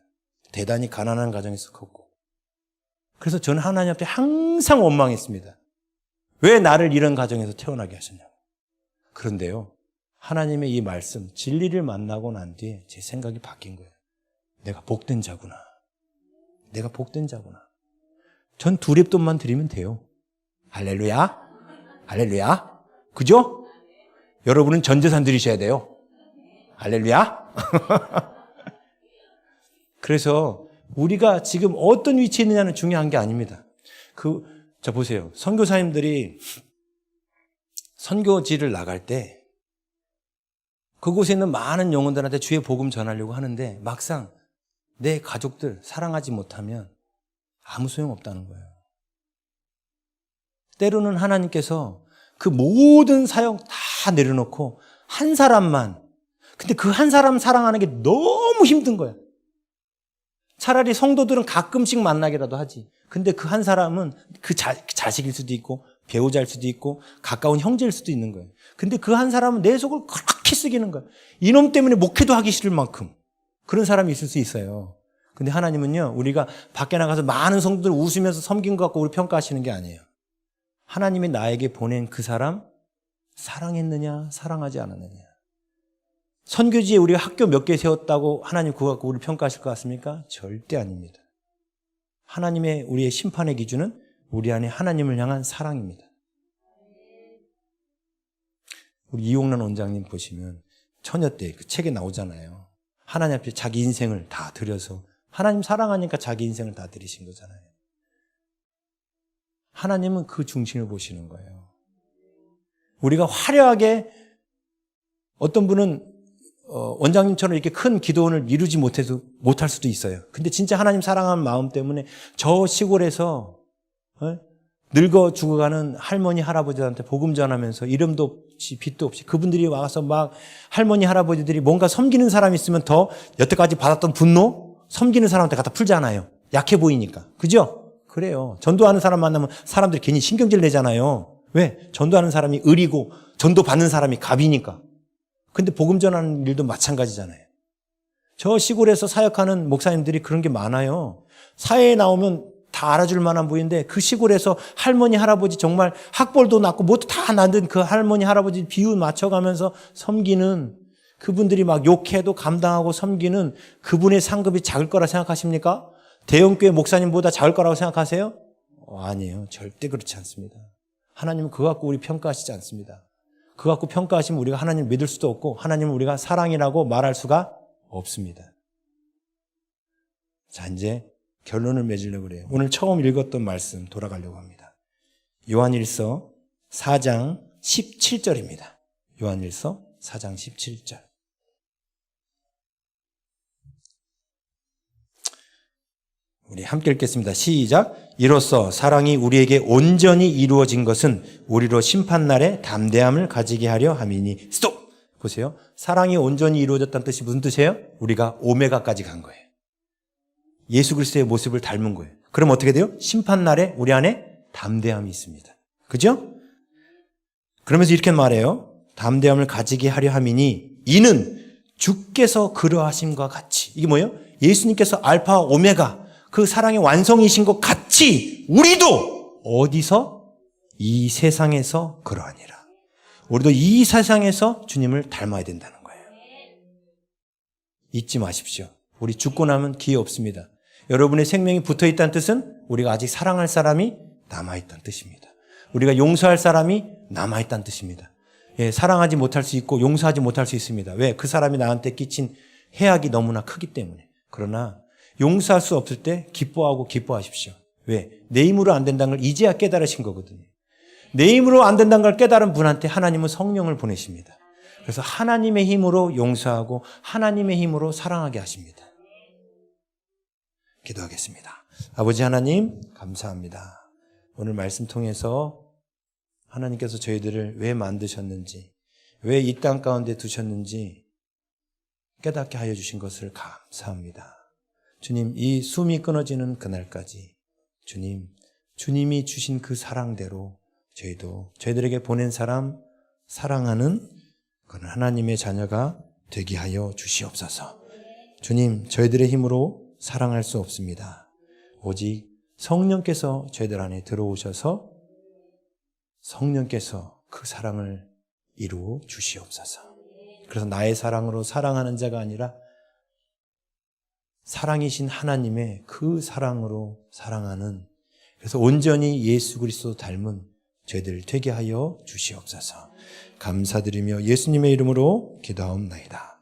대단히 가난한 가정에서 컸고. 그래서 저는 하나님 앞에 항상 원망했습니다. 왜 나를 이런 가정에서 태어나게 하셨냐고. 그런데요, 하나님의 이 말씀, 진리를 만나고 난 뒤에 제 생각이 바뀐 거예요. 내가 복된 자구나. 내가 복된 자구나. 전 두립돈만 드리면 돼요. 할렐루야. 할렐루야. 그죠? 여러분은 전 재산 드리셔야 돼요. 할렐루야. 그래서 우리가 지금 어떤 위치에 있느냐는 중요한 게 아닙니다. 자, 보세요. 선교사님들이 선교지를 나갈 때 그곳에 있는 많은 영혼들한테 주의 복음 전하려고 하는데 막상 내 가족들 사랑하지 못하면 아무 소용없다는 거예요. 때로는 하나님께서 그 모든 사역 다 내려놓고 한 사람만, 근데 그 한 사람 사랑하는 게 너무 힘든 거야. 차라리 성도들은 가끔씩 만나기라도 하지. 근데 그 한 사람은 그 자식일 수도 있고 배우자일 수도 있고 가까운 형제일 수도 있는 거예요. 근데 그 한 사람은 내 속을 그렇게 쓰기는 거야. 이놈 때문에 목회도 하기 싫을 만큼 그런 사람이 있을 수 있어요. 근데 하나님은요, 우리가 밖에 나가서 많은 성도들 웃으면서 섬긴 것 같고 우리 평가하시는 게 아니에요. 하나님이 나에게 보낸 그 사람 사랑했느냐 사랑하지 않았느냐. 선교지에 우리가 학교 몇 개 세웠다고 하나님 그거 갖고 우리 평가하실 것 같습니까? 절대 아닙니다. 하나님의 우리의 심판의 기준은 우리 안에 하나님을 향한 사랑입니다. 우리 이용란 원장님 보시면 처녀 때 그 책에 나오잖아요. 하나님 앞에 자기 인생을 다 드려서 하나님 사랑하니까 자기 인생을 다 드리신 거잖아요. 하나님은 그 중심을 보시는 거예요. 우리가 화려하게 어떤 분은 원장님처럼 이렇게 큰 기도원을 이루지 못할 수도 있어요. 근데 진짜 하나님 사랑하는 마음 때문에 저 시골에서 늙어 죽어가는 할머니 할아버지들한테 복음 전하면서 이름도 없이 빛도 없이 그분들이 와서 막 할머니 할아버지들이 뭔가 섬기는 사람이 있으면 더 여태까지 받았던 분노 섬기는 사람한테 갖다 풀잖아요. 약해 보이니까. 그죠? 그래요. 전도하는 사람 만나면 사람들이 괜히 신경질 내잖아요. 왜? 전도하는 사람이 을이고 전도 받는 사람이 갑이니까. 근데 복음 전하는 일도 마찬가지잖아요. 저 시골에서 사역하는 목사님들이 그런 게 많아요. 사회에 나오면 다 알아줄 만한 분인데 그 시골에서 할머니 할아버지 정말 학벌도 낮고 뭐도 다 낮은 그 할머니 할아버지 비유 맞춰가면서 섬기는 그분들이 막 욕해도 감당하고 섬기는 그분의 상급이 작을 거라 생각하십니까? 대형교회 목사님보다 작을 거라고 생각하세요? 아니에요. 절대 그렇지 않습니다. 하나님은 그거 갖고 우리 평가하시지 않습니다. 그거 갖고 평가하시면 우리가 하나님을 믿을 수도 없고 하나님은 우리가 사랑이라고 말할 수가 없습니다. 자, 이제 결론을 맺으려고 그래요. 오늘 처음 읽었던 말씀 돌아가려고 합니다. 요한일서 4장 17절입니다. 요한일서 4장 17절. 우리 함께 읽겠습니다. 시작. 이로써 사랑이 우리에게 온전히 이루어진 것은 우리로 심판날에 담대함을 가지게 하려 함이니. 스톱! 보세요. 사랑이 온전히 이루어졌다는 뜻이 무슨 뜻이에요? 우리가 오메가까지 간 거예요. 예수 그리스도의 모습을 닮은 거예요. 그럼 어떻게 돼요? 심판날에 우리 안에 담대함이 있습니다. 그죠? 그러면서 이렇게 말해요. 담대함을 가지게 하려 함이니 이는 주께서 그러하심과 같이. 이게 뭐예요? 예수님께서 알파 오메가 그 사랑의 완성이신 것 같이 우리도 어디서? 이 세상에서 그러하니라. 우리도 이 세상에서 주님을 닮아야 된다는 거예요. 잊지 마십시오. 우리 죽고 나면 기회 없습니다. 여러분의 생명이 붙어있다는 뜻은 우리가 아직 사랑할 사람이 남아있다는 뜻입니다. 우리가 용서할 사람이 남아있다는 뜻입니다. 예, 사랑하지 못할 수 있고 용서하지 못할 수 있습니다. 왜? 그 사람이 나한테 끼친 해악이 너무나 크기 때문에. 그러나 용서할 수 없을 때 기뻐하고 기뻐하십시오. 왜? 내 힘으로 안 된다는 걸 이제야 깨달으신 거거든요. 내 힘으로 안 된다는 걸 깨달은 분한테 하나님은 성령을 보내십니다. 그래서 하나님의 힘으로 용서하고 하나님의 힘으로 사랑하게 하십니다. 기도하겠습니다. 아버지 하나님 감사합니다. 오늘 말씀 통해서 하나님께서 저희들을 왜 만드셨는지, 왜 이 땅 가운데 두셨는지 깨닫게 하여 주신 것을 감사합니다. 주님, 이 숨이 끊어지는 그날까지 주님이 주신 그 사랑대로 저희도 저희들에게 보낸 사람 사랑하는 그런 하나님의 자녀가 되게 하여 주시옵소서. 주님, 저희들의 힘으로 사랑할 수 없습니다. 오직 성령께서 저희들 안에 들어오셔서 성령께서 그 사랑을 이루어 주시옵소서. 그래서 나의 사랑으로 사랑하는 자가 아니라 사랑이신 하나님의 그 사랑으로 사랑하는, 그래서 온전히 예수 그리스도 닮은 저희들 되게 하여 주시옵소서. 감사드리며 예수님의 이름으로 기도하옵나이다.